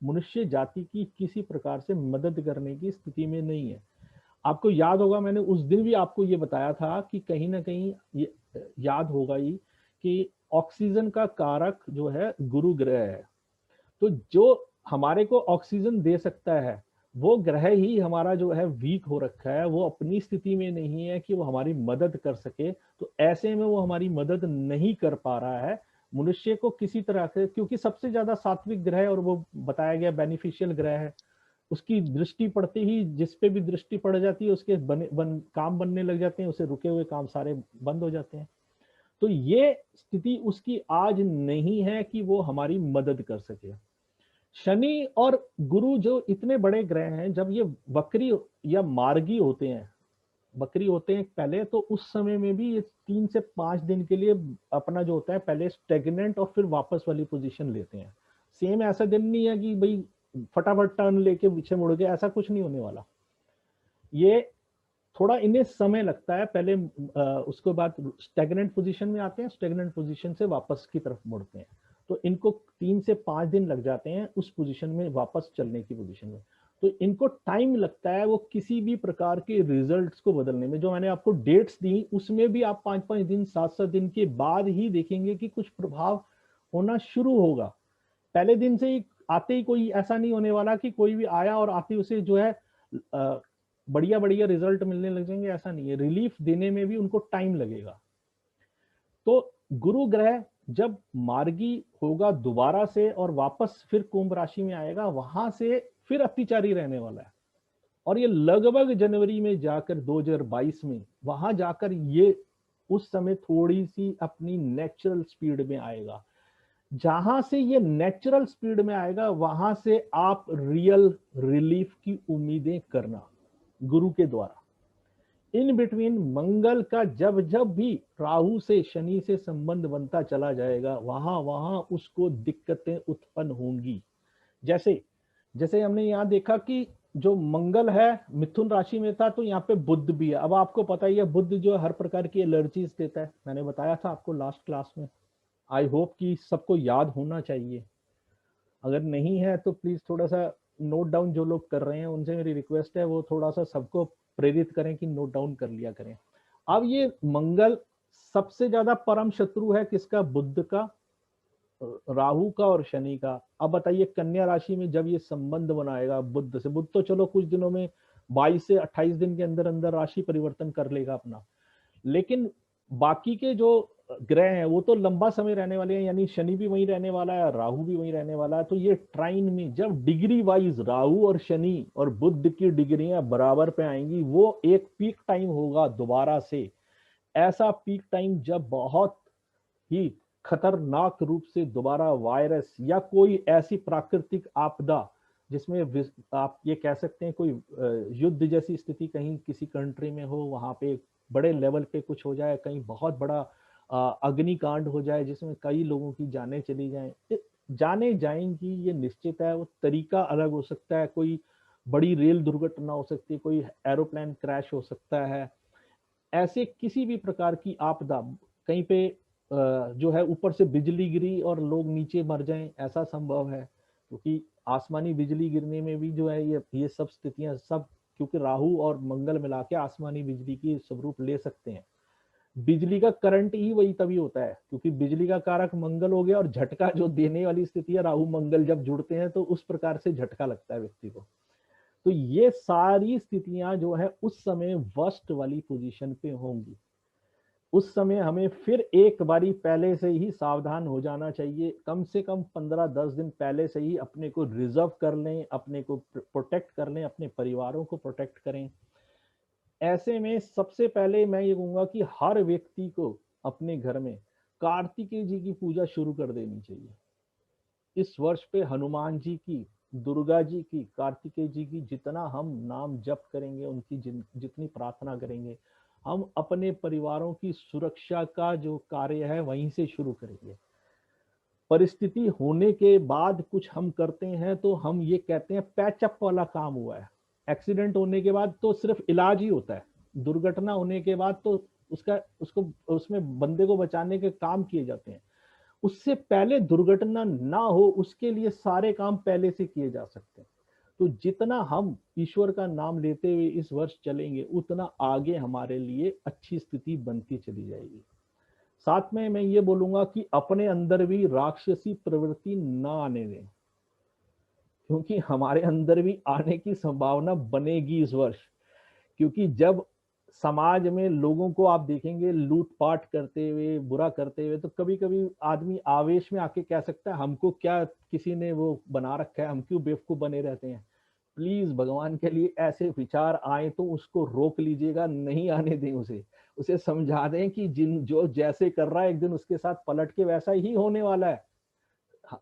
मनुष्य जाति की किसी प्रकार से मदद करने की स्थिति में नहीं है। आपको याद होगा, मैंने उस दिन भी आपको ये बताया था कि कहीं ना कहीं ये याद होगा ही कि ऑक्सीजन का कारक जो है गुरु ग्रह है। तो जो हमारे को ऑक्सीजन दे सकता है वो ग्रह ही हमारा जो है वीक हो रखा है, वो अपनी स्थिति में नहीं है कि वो हमारी मदद कर सके। तो ऐसे में वो हमारी मदद नहीं कर पा रहा है मनुष्य को किसी तरह से, क्योंकि सबसे ज्यादा सात्विक ग्रह और वो बताया गया बेनिफिशियल ग्रह है। उसकी दृष्टि पड़ते ही, जिस पे भी दृष्टि पड़ जाती है उसके काम बनने लग जाते हैं, उसे रुके हुए काम सारे बंद हो जाते हैं। तो ये स्थिति उसकी आज नहीं है कि वो हमारी मदद कर सके। शनि और गुरु जो इतने बड़े ग्रह हैं, जब ये वक्री या मार्गी होते हैं, बकरी होते हैं पहले, तो उस समय में भी ये 3 से 5 दिन के लिए अपना जो होता है पहले स्टेगनेंट और फिर वापस वाली पोजीशन लेते हैं। सेम ऐसा दिन नहीं है कि भाई फटाफट टर्न लेके पीछे मुड़ गए, ऐसा कुछ नहीं होने वाला। ये थोड़ा इन्हें समय लगता है, पहले उसके बाद स्टेगनेंट पोजीशन में आते हैं, स्टेगनेंट पोजीशन से वापस की तरफ मुड़ते हैं। तो इनको 3 से 5 दिन लग जाते हैं उस पोजीशन में वापस चलने की पोजीशन में। तो इनको टाइम लगता है वो किसी भी प्रकार के रिजल्ट्स को बदलने में। जो मैंने आपको डेट्स दी उसमें भी आप 5-5 दिन 7-7 दिन के बाद ही देखेंगे कि कुछ प्रभाव होना शुरू होगा। पहले दिन से ही आते ही कोई ऐसा नहीं होने वाला कि कोई भी आया और आते ही उसे जो है बढ़िया बढ़िया रिजल्ट मिलने लग जाएंगे, ऐसा नहीं है। रिलीफ देने में भी उनको टाइम लगेगा। तो गुरु ग्रह जब मार्गी होगा दोबारा से और वापस फिर कुंभ राशि में आएगा, वहां से फिर अतिचारी रहने वाला है और ये लगभग जनवरी में जाकर 2022 में वहां जाकर ये उस समय थोड़ी सी अपनी नेचुरल स्पीड में आएगा। जहां से ये नेचुरल स्पीड में आएगा वहां से आप रियल रिलीफ की उम्मीदें करना गुरु के द्वारा। इन बिटवीन मंगल का जब जब भी राहु से शनि से संबंध बनता चला जाएगा वहां वहां उसको दिक्कतें उत्पन्न होंगी। जैसे जैसे हमने यहाँ देखा कि जो मंगल है मिथुन राशि में था तो यहाँ पे बुध भी है। अब आपको पता ही है बुध जो हर प्रकार की एलर्जीज देता है, मैंने बताया था आपको लास्ट क्लास में। आई होप कि सबको याद होना चाहिए, अगर नहीं है तो प्लीज थोड़ा सा नोट डाउन। जो लोग कर रहे हैं उनसे मेरी रिक्वेस्ट है वो थोड़ा सा सबको प्रेरित करें कि नोट डाउन कर लिया करें। अब ये मंगल सबसे ज्यादा परम शत्रु है किसका? बुध का, राहु का और शनि का। अब बताइए कन्या राशि में जब ये संबंध बनाएगा बुध से, बुध तो चलो कुछ दिनों में 22 से 28 दिन के अंदर अंदर राशि परिवर्तन कर लेगा अपना, लेकिन बाकी के जो ग्रह हैं वो तो लंबा समय रहने वाले हैं, यानी शनि भी वहीं रहने वाला है, राहु भी वहीं रहने वाला है। तो ये ट्राइन में जब डिग्री वाइज राहु और शनि और बुध की डिग्रियां बराबर पे आएंगी, वो एक पीक टाइम होगा दोबारा से। ऐसा पीक टाइम जब बहुत ही खतरनाक रूप से दोबारा वायरस या कोई ऐसी प्राकृतिक आपदा जिसमें आप ये कह सकते हैं कोई युद्ध जैसी स्थिति कहीं किसी कंट्री में हो, वहां पे बड़े लेवल पे कुछ हो जाए, कहीं बहुत बड़ा अग्निकांड हो जाए जिसमें कई लोगों की जानें चली जाएं, जाने जाएंगी ये निश्चित है। वो तरीका अलग हो सकता है, कोई बड़ी रेल दुर्घटना हो सकती है, कोई एरोप्लेन क्रैश हो सकता है। ऐसे किसी भी प्रकार की आपदा, कहीं पे जो है ऊपर से बिजली गिरी और लोग नीचे मर जाएं, ऐसा संभव है क्योंकि आसमानी बिजली गिरने में भी जो है ये सब स्थितियां सब, क्योंकि राहु और मंगल मिला के आसमानी बिजली की स्वरूप ले सकते हैं। बिजली का करंट ही वही तभी होता है क्योंकि बिजली का कारक मंगल हो गया और झटका जो देने वाली स्थिति है राहु मंगल जब जुड़ते हैं तो उस प्रकार से झटका लगता है व्यक्ति को। तो ये सारी स्थितियां जो है उस समय वर्स्ट वाली पोजीशन पे होंगी। उस समय हमें फिर एक बारी पहले से ही सावधान हो जाना चाहिए, कम से कम 15-10 दिन पहले से ही अपने को रिजर्व कर लें, अपने को प्रोटेक्ट कर लें, अपने परिवारों को प्रोटेक्ट करें। ऐसे में सबसे पहले मैं ये कहूंगा कि हर व्यक्ति को अपने घर में कार्तिकेय जी की पूजा शुरू कर देनी चाहिए। इस वर्ष पे हनुमान जी की, दुर्गा जी की, कार्तिकेय जी की जितना हम नाम जप करेंगे, उनकी जितनी प्रार्थना करेंगे, हम अपने परिवारों की सुरक्षा का जो कार्य है वहीं से शुरू करेंगे। परिस्थिति होने के बाद कुछ हम करते हैं तो हम ये कहते हैं पैचअप वाला काम हुआ है। एक्सीडेंट होने के बाद तो सिर्फ इलाज ही होता है, दुर्घटना होने के बाद तो उसको उसमें बंदे को बचाने के काम किए जाते हैं। उससे पहले दुर्घटना ना हो उसके लिए सारे काम पहले से किए जा सकते हैं। तो जितना हम ईश्वर का नाम लेते हुए इस वर्ष चलेंगे उतना आगे हमारे लिए अच्छी स्थिति बनती चली जाएगी। साथ में मैं ये बोलूंगा कि अपने अंदर भी राक्षसी प्रवृत्ति ना आने दें, क्योंकि हमारे अंदर भी आने की संभावना बनेगी इस वर्ष। क्योंकि जब समाज में लोगों को आप देखेंगे लूटपाट करते हुए, बुरा करते हुए, तो कभी कभी आदमी आवेश में आके कह सकता है हमको क्या किसी ने वो बना रखा है, हम क्यों बेवकूफ बने रहते हैं। प्लीज भगवान के लिए ऐसे विचार आए तो उसको रोक लीजिएगा, नहीं आने दें उसे समझा दें कि जिन जो जैसे कर रहा है एक दिन उसके साथ पलट के वैसा ही होने वाला है।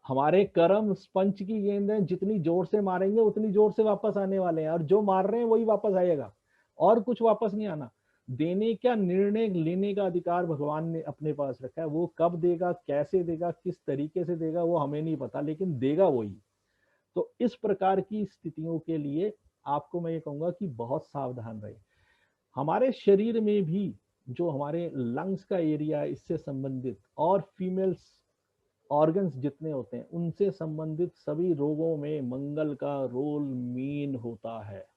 हमारे कर्म स्पंज की गेंद है, जितनी जोर से मारेंगे उतनी जोर से वापस आने वाले हैं, और जो मार रहे हैं वही वापस आएगा और कुछ वापस नहीं आना। देने का, निर्णय लेने का अधिकार भगवान ने अपने पास रखा है। वो कब देगा, कैसे देगा, किस तरीके से देगा वो हमें नहीं पता, लेकिन देगा वही। तो इस प्रकार की स्थितियों के लिए आपको मैं ये कहूंगा कि बहुत सावधान रहे। हमारे शरीर में भी जो हमारे लंग्स का एरिया है इससे संबंधित, और फीमेल्स ऑर्गन्स जितने होते हैं उनसे संबंधित सभी रोगों में मंगल का रोल मेन होता है।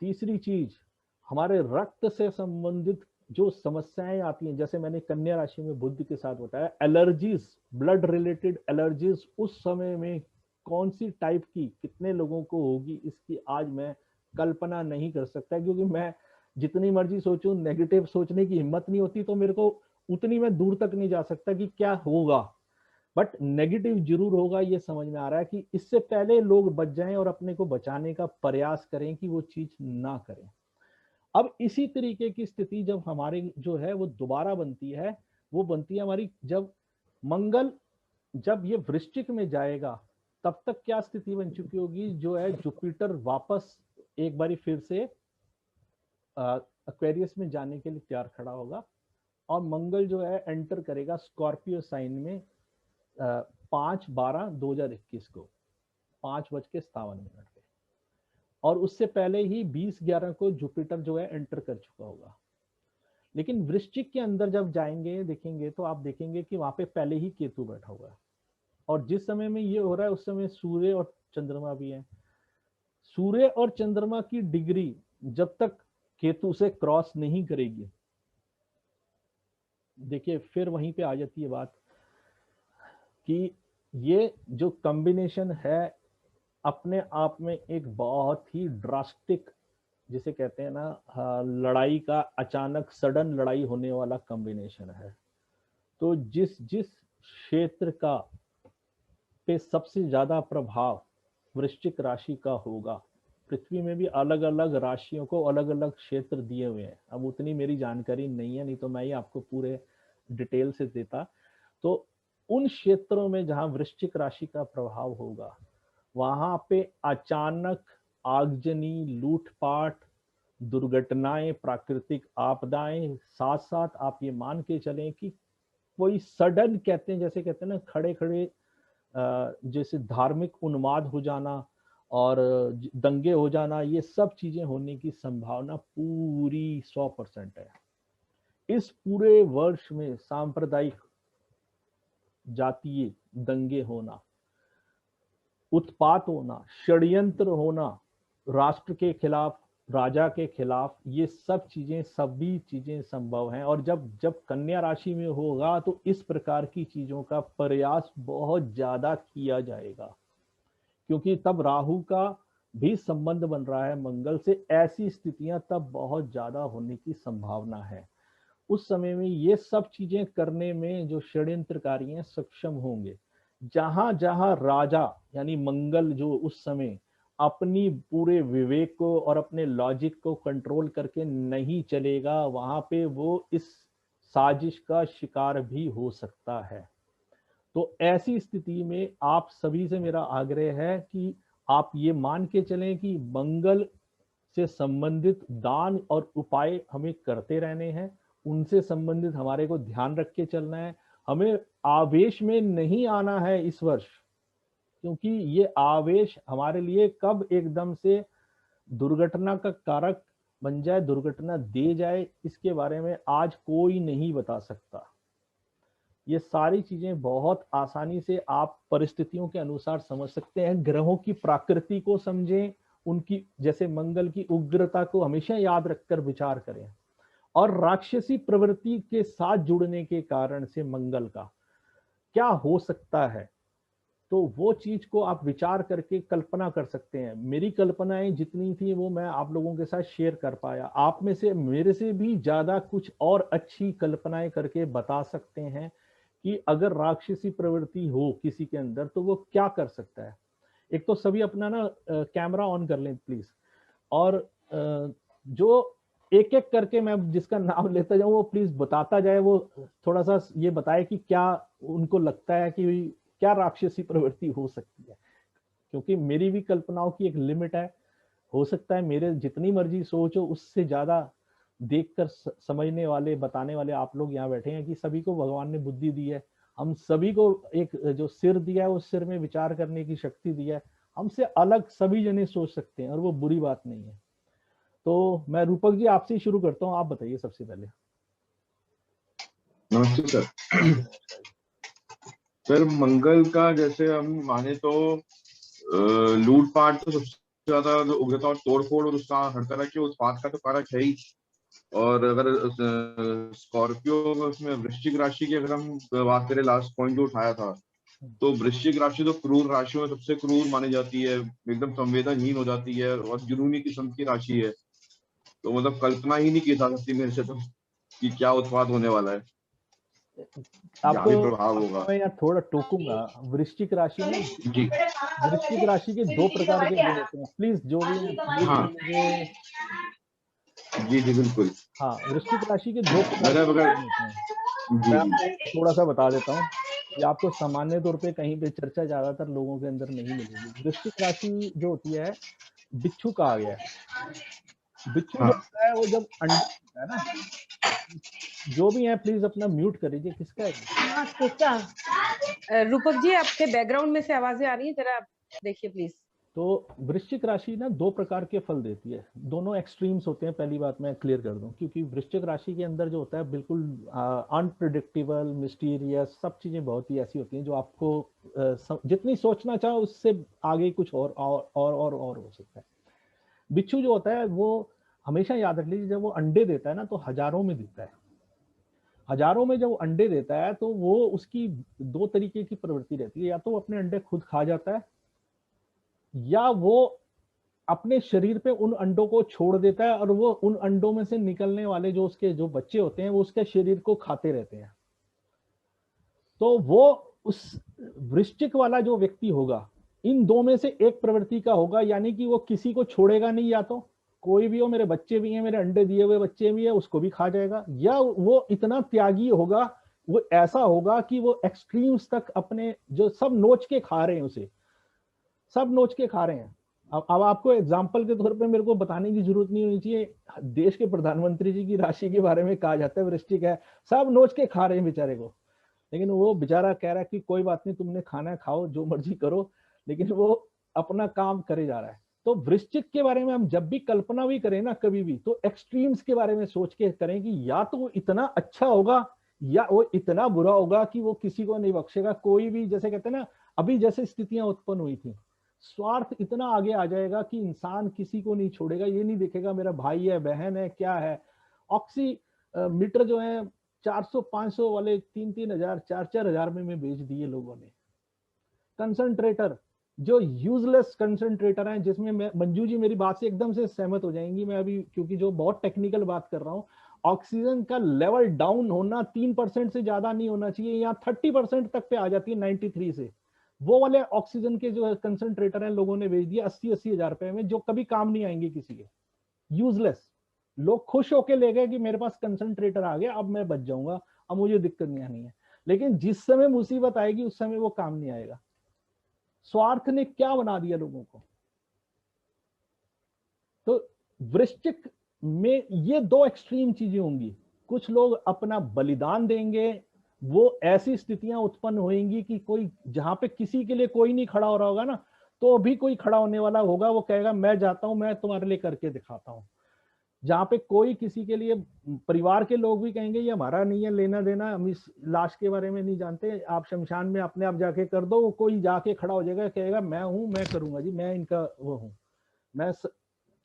तीसरी चीज, हमारे रक्त से संबंधित जो समस्याएं आती हैं, जैसे मैंने कन्या राशि में बुध के साथ बताया, एलर्जीज, ब्लड रिलेटेड एलर्जीज उस समय में कौन सी टाइप की कितने लोगों को होगी, इसकी आज मैं कल्पना नहीं कर सकता, क्योंकि मैं जितनी मर्जी सोचूं नेगेटिव सोचने की हिम्मत नहीं होती, तो मेरे को उतनी मैं दूर तक नहीं जा सकता कि क्या होगा, बट नेगेटिव जरूर होगा। ये समझ में आ रहा है कि इससे पहले लोग बच जाएं और अपने को बचाने का प्रयास करें कि वो चीज ना करें। अब इसी तरीके की स्थिति जब हमारे जो है वो दोबारा बनती है, वो बनती है हमारी जब मंगल जब ये वृश्चिक में जाएगा, तब तक क्या स्थिति बन चुकी होगी, जो है जुपिटर वापस एक बारी फिर से एक्वेरियस में जाने के लिए तैयार खड़ा होगा, और मंगल जो है एंटर करेगा स्कॉर्पियो साइन में 5/12/2021 को 5:57 पे, और उससे पहले ही 20/11 को जुपिटर जो है एंटर कर चुका होगा। लेकिन वृश्चिक के अंदर जब जाएंगे देखेंगे तो आप देखेंगे कि वहां पे पहले ही केतु बैठा हुआ है, और जिस समय में ये हो रहा है उस समय सूर्य और चंद्रमा भी है। सूर्य और चंद्रमा की डिग्री जब तक केतु से क्रॉस नहीं करेगी, देखिए फिर वहीं पे आ जाती है बात कि ये जो कॉम्बिनेशन है अपने आप में एक बहुत ही ड्रास्टिक, जिसे कहते हैं ना लड़ाई का अचानक सडन लड़ाई होने वाला कॉम्बिनेशन है। तो जिस जिस क्षेत्र का पे सबसे ज्यादा प्रभाव वृश्चिक राशि का होगा, पृथ्वी में भी अलग अलग राशियों को अलग अलग क्षेत्र दिए हुए हैं, अब उतनी मेरी जानकारी नहीं है, नहीं तो मैं ही आपको पूरे डिटेल से देता। तो उन क्षेत्रों में जहां वृश्चिक राशि का प्रभाव होगा, वहां पे अचानक आगजनी, लूटपाट, दुर्घटनाएं, प्राकृतिक आपदाएं, साथ साथ आप ये मान के चलें कि कोई सडन, कहते हैं जैसे कहते हैं ना खड़े खड़े जैसे धार्मिक उन्माद हो जाना और दंगे हो जाना, ये सब चीजें होने की संभावना पूरी 100% है। इस पूरे वर्ष में सांप्रदायिक जातीय दंगे होना, उत्पात होना, षड्यंत्र होना, राष्ट्र के खिलाफ, राजा के खिलाफ, ये सब चीजें, सभी चीजें संभव हैं। और जब जब कन्या राशि में होगा तो इस प्रकार की चीजों का प्रयास बहुत ज्यादा किया जाएगा, क्योंकि तब राहु का भी संबंध बन रहा है मंगल से, ऐसी स्थितियां तब बहुत ज्यादा होने की संभावना है। उस समय में ये सब चीजें करने में जो षड्यंत्रकारी हैं सक्षम होंगे। जहां जहां राजा यानी मंगल जो उस समय अपनी पूरे विवेक को और अपने लॉजिक को कंट्रोल करके नहीं चलेगा, वहां पे वो इस साजिश का शिकार भी हो सकता है। तो ऐसी स्थिति में आप सभी से मेरा आग्रह है कि आप ये मान के चलें कि मंगल से संबंधित दान और उपाय हमें करते रहने हैं, उनसे संबंधित हमारे को ध्यान रख के चलना है। हमें आवेश में नहीं आना है इस वर्ष, क्योंकि ये आवेश हमारे लिए कब एकदम से दुर्घटना का कारक बन जाए, दुर्घटना दे जाए, इसके बारे में आज कोई नहीं बता सकता। ये सारी चीजें बहुत आसानी से आप परिस्थितियों के अनुसार समझ सकते हैं। ग्रहों की प्रकृति को समझें, उनकी जैसे मंगल की उग्रता को हमेशा याद रखकर विचार करें, और राक्षसी प्रवृत्ति के साथ जुड़ने के कारण से मंगल का क्या हो सकता है, तो वो चीज को आप विचार करके कल्पना कर सकते हैं। मेरी कल्पनाएं जितनी थी वो मैं आप लोगों के साथ शेयर कर पाया। आप में से मेरे से भी ज्यादा कुछ और अच्छी कल्पनाएं करके बता सकते हैं कि अगर राक्षसी प्रवृत्ति हो किसी के अंदर तो वो क्या कर सकता है। एक तो सभी अपना ना कैमरा ऑन कर लें प्लीज, और जो एक एक करके मैं जिसका नाम लेता जाऊं वो प्लीज बताता जाए, वो थोड़ा सा ये बताए कि क्या उनको लगता है कि क्या राक्षसी प्रवृत्ति हो सकती है, क्योंकि मेरी भी कल्पनाओं की एक लिमिट है। हो सकता है मेरे जितनी मर्जी सोच हो उससे ज्यादा देखकर समझने वाले, बताने वाले आप लोग यहाँ बैठे हैं कि सभी को भगवान ने बुद्धि दी है, हम सभी को एक जो सिर दिया है उस सिर में विचार करने की शक्ति दी है। हमसे अलग सभी जने सोच सकते हैं और वो बुरी बात नहीं है। तो मैं रूपक जी आपसे ही शुरू करता हूँ, आप बताइए सबसे पहले। नमस्ते सर। फिर मंगल का जैसे हम माने तो लूटपाट तो सबसे ज्यादा जो उग्रता और तोड़फोड़ और उसका हर तरह के उत्पाद का तो कारक है ही। और अगर स्कॉर्पियो में उसमें वृश्चिक राशि की अगर हम बात करें, लास्ट पॉइंट जो उठाया था, तो वृश्चिक राशि तो क्रूर राशियों में सबसे क्रूर मानी जाती है, एकदम संवेदनहीन हो जाती है और जुनूनी किस्म की राशि है। तो मतलब कल्पना ही नहीं की जा सकती मेरे से तो कि क्या उत्पाद होने वाला है, क्या भी प्रभाव होगा। मैं यहाँ थोड़ा टोकूंगा। वृश्चिक राशि में, जी वृश्चिक राशि के दो प्रकार के लोग होते हैं, प्लीज जो भी हैं प्लीज हाँ मुझे, जी जी बिल्कुल। हाँ, वृश्चिक राशि के दो प्रकार मेरा के अगर लोग होते हैं। जी मैं जी आपको थोड़ा सा बता देता हूँ कि आपको सामान्य तौर पे कहीं पे चर्चा ज्यादातर लोगों के अंदर नहीं मिलेगी। वृश्चिक राशि जो होती है, बिच्छू कहा गया है। बिच्छू जो हाँ होता है वो जब अंडे देता है ना, जो भी है प्लीज अपना म्यूट कर लीजिए। किसका है ये? हाँ किसका? रूपक जी आपके बैकग्राउंड में से आवाजें आ रही हैं, जरा आप देखिए प्लीज। तो वृश्चिक राशि ना दो प्रकार के फल देती है, दोनों एक्सट्रीम्स होते हैं। पहली बात मैं क्लियर कर दूं, क्योंकि वृश्चिक राशि के अंदर जो होता है बिल्कुल अनप्रिडिक्टेबल, मिस्टीरियस, सब चीजें बहुत ही ऐसी होती हैं जो आपको जितनी सोचना चाहो उससे आगे कुछ और हो सकता है। बिच्छू जो होता है वो हमेशा याद रख लीजिए, जब वो अंडे देता है ना तो हजारों में देता है। हजारों में जब वो अंडे देता है तो वो उसकी दो तरीके की प्रवृत्ति रहती है, या तो वो अपने अंडे खुद खा जाता है, या वो अपने शरीर पे उन अंडों को छोड़ देता है और वो उन अंडों में से निकलने वाले जो उसके जो बच्चे होते हैं वो उसके शरीर को खाते रहते हैं। तो वो उस वृश्चिक वाला जो व्यक्ति होगा, इन दो में से एक प्रवृत्ति का होगा, यानी कि वो किसी को छोड़ेगा नहीं, या तो कोई भी हो, मेरे बच्चे भी हैं, मेरे अंडे दिए हुए बच्चे भी है, उसको भी खा जाएगा, या वो इतना त्यागी होगा, वो ऐसा होगा कि वो एक्सट्रीम्स तक अपने जो सब नोच के खा रहे हैं, उसे सब नोच के खा रहे हैं। अब आपको एग्जाम्पल के तौर पे मेरे को बताने की जरूरत नहीं होनी चाहिए, देश के प्रधानमंत्री जी की राशि के बारे में कहा जाता है वृश्चिक है, सब नोच के खा रहे हैं बेचारे को, लेकिन वो बेचारा कह रहा है कि कोई बात नहीं, तुमने खाना है खाओ, जो मर्जी करो, लेकिन वो अपना काम करे जा रहा है। तो वृश्चिक के बारे में हम जब भी कल्पना भी करें ना कभी भी, तो एक्सट्रीम्स के बारे में सोच के करें कि या तो वो इतना अच्छा होगा या वो इतना बुरा होगा कि वो किसी को नहीं बख्शेगा। कोई भी, जैसे कहते हैं ना, अभी जैसे स्थितियां उत्पन्न हुई थी, स्वार्थ इतना आगे आ जाएगा कि इंसान किसी को नहीं छोड़ेगा, ये नहीं देखेगा मेरा भाई है, बहन है, क्या है। ऑक्सी मीटर जो है 400-500 वाले 3-3 हजार 4-4 हजार में बेच दिए लोगों ने। कंसंट्रेटर जो यूजलेस कंसंट्रेटर हैं, जिसमें मैं, मंजू जी मेरी बात से एकदम से सहमत हो जाएंगी, मैं अभी क्योंकि जो बहुत टेक्निकल बात कर रहा हूँ, ऑक्सीजन का लेवल डाउन होना 3% से ज्यादा नहीं होना चाहिए, यहाँ 30% तक पे आ जाती है 93 से। वो वाले ऑक्सीजन के जो कंसंट्रेटर हैं लोगों ने बेच दिए 80-80 हजार रुपए में, जो कभी काम नहीं आएंगे किसी के, यूजलेस। लोग खुश होके ले गए कि मेरे पास कंसंट्रेटर आ गया, अब मैं बच जाऊंगा, अब मुझे दिक्कत नहीं आनी है, लेकिन जिस समय मुसीबत आएगी उस समय वो काम नहीं आएगा। स्वार्थ ने क्या बना दिया लोगों को। तो वृश्चिक में ये दो एक्सट्रीम चीजें होंगी, कुछ लोग अपना बलिदान देंगे, वो ऐसी स्थितियां उत्पन्न होंगी कि कोई, जहां पे किसी के लिए कोई नहीं खड़ा हो रहा होगा ना, तो भी कोई खड़ा होने वाला होगा, वो कहेगा मैं जाता हूं, मैं तुम्हारे लिए करके दिखाता हूं। जहाँ पे कोई किसी के लिए, परिवार के लोग भी कहेंगे ये हमारा नहीं है लेना देना, हम इस लाश के बारे में नहीं जानते, आप शमशान में अपने आप जाके कर दो, वो कोई जाके खड़ा हो जाएगा, कहेगा मैं हूं, मैं करूंगा जी, मैं इनका वो हूं, मैं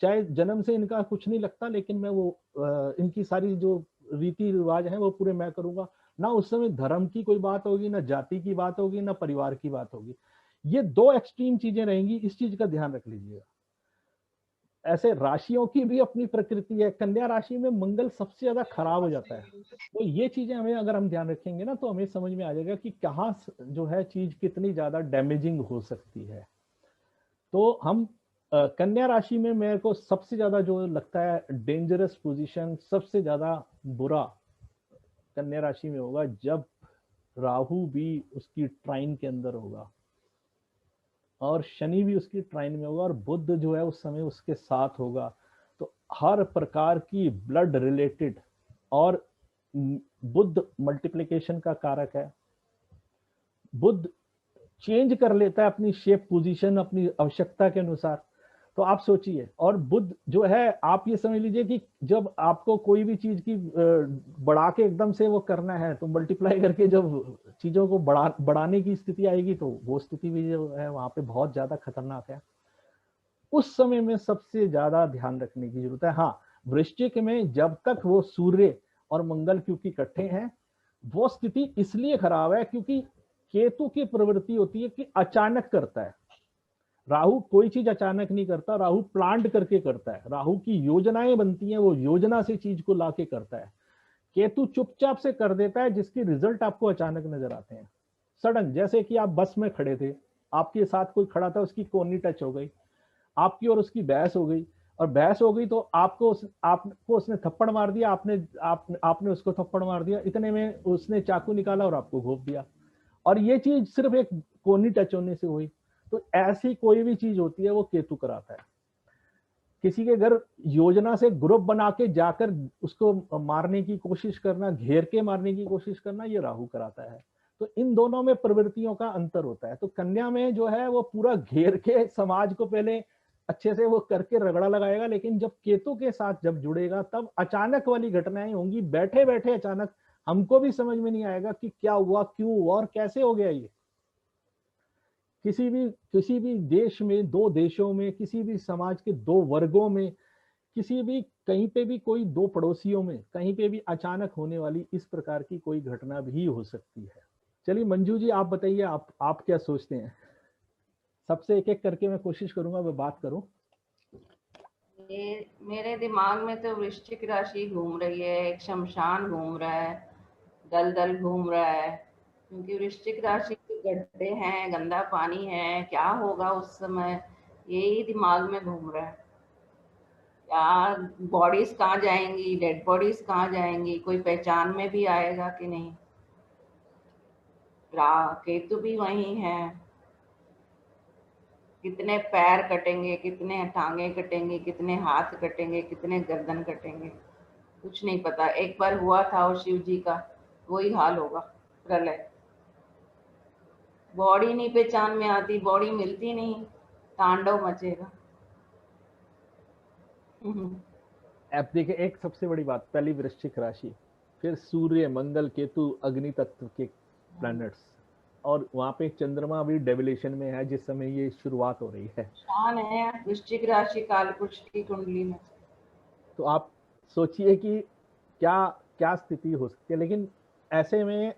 चाहे जन्म से इनका कुछ नहीं लगता, लेकिन मैं वो इनकी सारी जो रीति रिवाज है वो पूरे मैं करूंगा। ना उस समय धर्म की कोई बात होगी, ना जाति की बात होगी, ना परिवार की बात होगी। ये दो एक्सट्रीम चीजें रहेंगी, इस चीज का ध्यान रख लीजिएगा। ऐसे राशियों की भी अपनी प्रकृति है, कन्या राशि में मंगल सबसे ज्यादा खराब हो जाता है, तो ये चीजें हमें अगर हम ध्यान रखेंगे ना, तो हमें समझ में आ जाएगा कि कहाँ जो है चीज कितनी ज्यादा डैमेजिंग हो सकती है। तो हम कन्या राशि में मेरे को सबसे ज्यादा जो लगता है डेंजरस पोजीशन, सबसे ज्यादा बुरा कन्या राशि में होगा जब राहु भी उसकी ट्राइन के अंदर होगा और शनि भी उसकी ट्राइन में होगा और बुध जो है उस समय उसके साथ होगा। तो हर प्रकार की ब्लड रिलेटेड, और बुध मल्टीप्लिकेशन का कारक है, बुध चेंज कर लेता है अपनी शेप पोजीशन अपनी आवश्यकता के अनुसार। तो आप सोचिए, और बुध जो है, आप ये समझ लीजिए कि जब आपको कोई भी चीज की बढ़ा के एकदम से वो करना है, तो मल्टीप्लाई करके जब चीजों को बढ़ाने की स्थिति आएगी, तो वो स्थिति भी जो है वहां पे बहुत ज्यादा खतरनाक है। उस समय में सबसे ज्यादा ध्यान रखने की जरूरत है। हाँ, वृश्चिक में जब तक वो सूर्य और मंगल क्योंकि इकट्ठे हैं, वो स्थिति इसलिए खराब है क्योंकि केतु की प्रवृत्ति होती है कि अचानक करता है। राहु कोई चीज अचानक नहीं करता, राहु प्लांट करके करता है, राहु की योजनाएं बनती हैं, वो योजना से चीज को लाके करता है। केतु चुपचाप से कर देता है, जिसकी रिजल्ट आपको अचानक नजर आते हैं, सडन। जैसे कि आप बस में खड़े थे, आपके साथ कोई खड़ा था, उसकी कोहनी टच हो गई, आपकी और उसकी बहस हो गई, और बहस हो गई तो आपको उसने थप्पड़ मार दिया, आपने उसको थप्पड़ मार दिया, इतने में उसने चाकू निकाला और आपको घोंप दिया, और ये चीज सिर्फ एक कोहनी टच होने से हुई। तो ऐसी कोई भी चीज होती है वो केतु कराता है। किसी के घर योजना से ग्रुप बना के जाकर उसको मारने की कोशिश करना, घेर के मारने की कोशिश करना, ये राहु कराता है। तो इन दोनों में प्रवृत्तियों का अंतर होता है। तो कन्या में जो है वो पूरा घेर के समाज को पहले अच्छे से वो करके रगड़ा लगाएगा, लेकिन जब केतु के साथ जब जुड़ेगा तब अचानक वाली घटनाएं होंगी, बैठे बैठे अचानक, हमको भी समझ में नहीं आएगा कि क्या हुआ, क्यों हुआ और कैसे हो गया ये। किसी भी देश में, दो देशों में, किसी भी समाज के दो वर्गों में, किसी भी कहीं पे भी, कोई दो पड़ोसियों में, कहीं पे भी अचानक होने वाली इस प्रकार की कोई घटना भी हो सकती है। चलिए मंजू जी, आप बताइए, आप क्या सोचते हैं? सबसे एक एक करके मैं कोशिश करूंगा मैं बात करूं। मेरे दिमाग में तो वृश्चिक राशि घूम रही है, एक शमशान घूम रहा है, दलदल घूम रहा है, क्योंकि वृश्चिक राशि के गड्ढे हैं, गंदा पानी है, क्या होगा उस समय, यही दिमाग में घूम रहा है। क्या बॉडीज कहाँ जाएंगी, डेड बॉडीज कहाँ जाएंगी, कोई पहचान में भी आएगा कि नहीं। केतु भी वही है, कितने पैर कटेंगे, कितने टांगे कटेंगे, कितने हाथ कटेंगे, कितने गर्दन कटेंगे, कुछ नहीं पता। एक बार हुआ था और शिव जी का वही हाल होगा, प्रलय। बॉडी नहीं पहचान में आती, बॉडी मिलती नहीं, तांडव मचेगा। अब देखिए, एक सबसे बड़ी बात, पहली वृश्चिक राशि, फिर सूर्य, मंगल, केतु, अग्नि तत्व के प्लैनेट्स, और वहां पे चंद्रमा भी डेविलेशन में है जिस समय ये शुरुआत हो रही है। शान है वृश्चिक राशि कालपुरुष की कुंडली में। तो आप सोचिए कि क्या स्थिति हो सकती है। लेकिन ऐसे में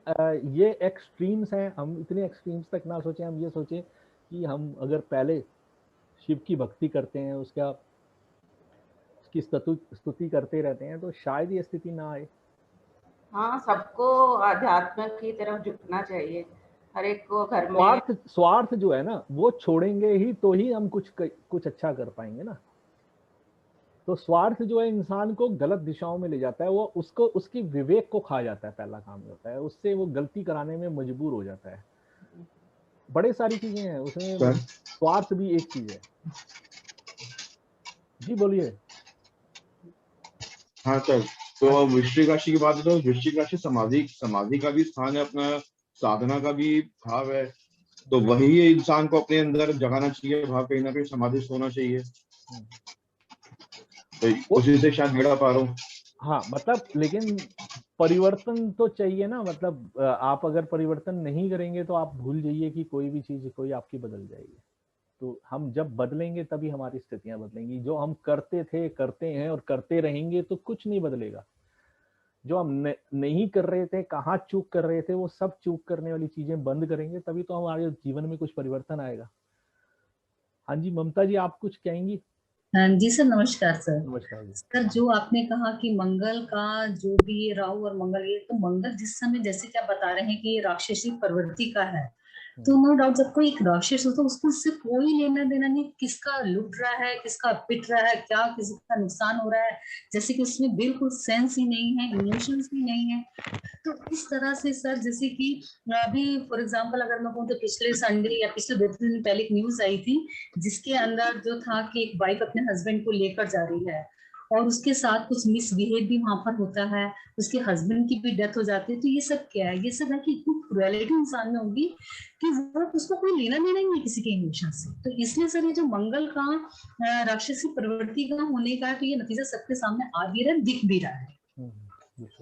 ये एक्सट्रीम्स हैं, हम इतने एक्सट्रीम्स तक ना सोचें। हम ये सोचें कि हम अगर पहले शिव की भक्ति करते हैं, उसकी स्तुति करते रहते हैं, तो शायद ये स्थिति ना आए। हाँ, सबको आध्यात्म की तरफ झुकना चाहिए, हर एक को घर में। स्वार्थ जो है ना, वो छोड़ेंगे ही तो ही हम कुछ अच्छा कर पाएंगे ना। तो स्वार्थ जो है इंसान को गलत दिशाओं में ले जाता है, वो उसकी विवेक को खा जाता है, पहला काम होता है, उससे वो गलती कराने में मजबूर हो जाता है। बड़े सारी चीजें हैं उसमें, स्वार्थ भी एक चीज है। जी बोलिए। हाँ सर, तो वृश्चिक राशि की बात है, तो वृश्चिक राशि समाधि का भी स्थान है, अपना साधना का भी भाव है, तो वही इंसान को अपने अंदर जगाना चाहिए भाव, कहीं ना कहीं समाधि होना चाहिए, तो उसी से शायद बेड़ा पार हो। हाँ, मतलब लेकिन परिवर्तन तो चाहिए ना। मतलब आप अगर परिवर्तन नहीं करेंगे तो आप भूल जाइए कि कोई भी चीज कोई आपकी बदल जाएगी। तो हम जब बदलेंगे तभी हमारी स्थितियां बदलेंगी। जो हम करते थे, करते हैं और करते रहेंगे तो कुछ नहीं बदलेगा। जो हम नहीं कर रहे थे, कहाँ चूक कर रहे थे, वो सब चूक करने वाली चीजें बंद करेंगे, तभी तो हमारे जीवन में कुछ परिवर्तन आएगा। हाँ जी ममता जी, आप कुछ कहेंगी? जी सर, नमस्कार सर। नमस्कार जी। सर, जो आपने कहा कि मंगल का जो भी राहु और मंगल, ये तो मंगल जिस समय, जैसे कि आप बता रहे हैं कि राक्षसी प्रवृत्ति का है, तो नो डाउट जब कोई एक राक्षस होता है उसको उससे कोई लेना देना नहीं, किसका लूट रहा है, किसका पिट रहा है, क्या किसी का नुकसान हो रहा है, जैसे कि उसमें बिल्कुल सेंस ही नहीं है, इमोशंस भी नहीं है। तो इस तरह से सर, जैसे कि अभी फॉर एग्जांपल अगर मैं कहूँ तो पिछले संडे या पिछले 2 दिन पहले एक न्यूज आई थी जिसके अंदर जो था कि एक वाइफ अपने हस्बैंड को लेकर जा रही है और उसके साथ कुछ मिसबिहेव भी वहां पर होता है, उसके हस्बैंड की भी डेथ हो जाती है। तो ये सब क्या है? ये सब है कि इतनी क्रुएलिटी इंसान में होगी कि वो उसको कोई लेना देना ही नहीं किसी के इमोशन से। तो इसलिए सर ये जो मंगल का राक्षसी प्रवृत्ति का होने का, तो ये नतीजा सबके सामने आ भी रहा है, दिख भी रहा है।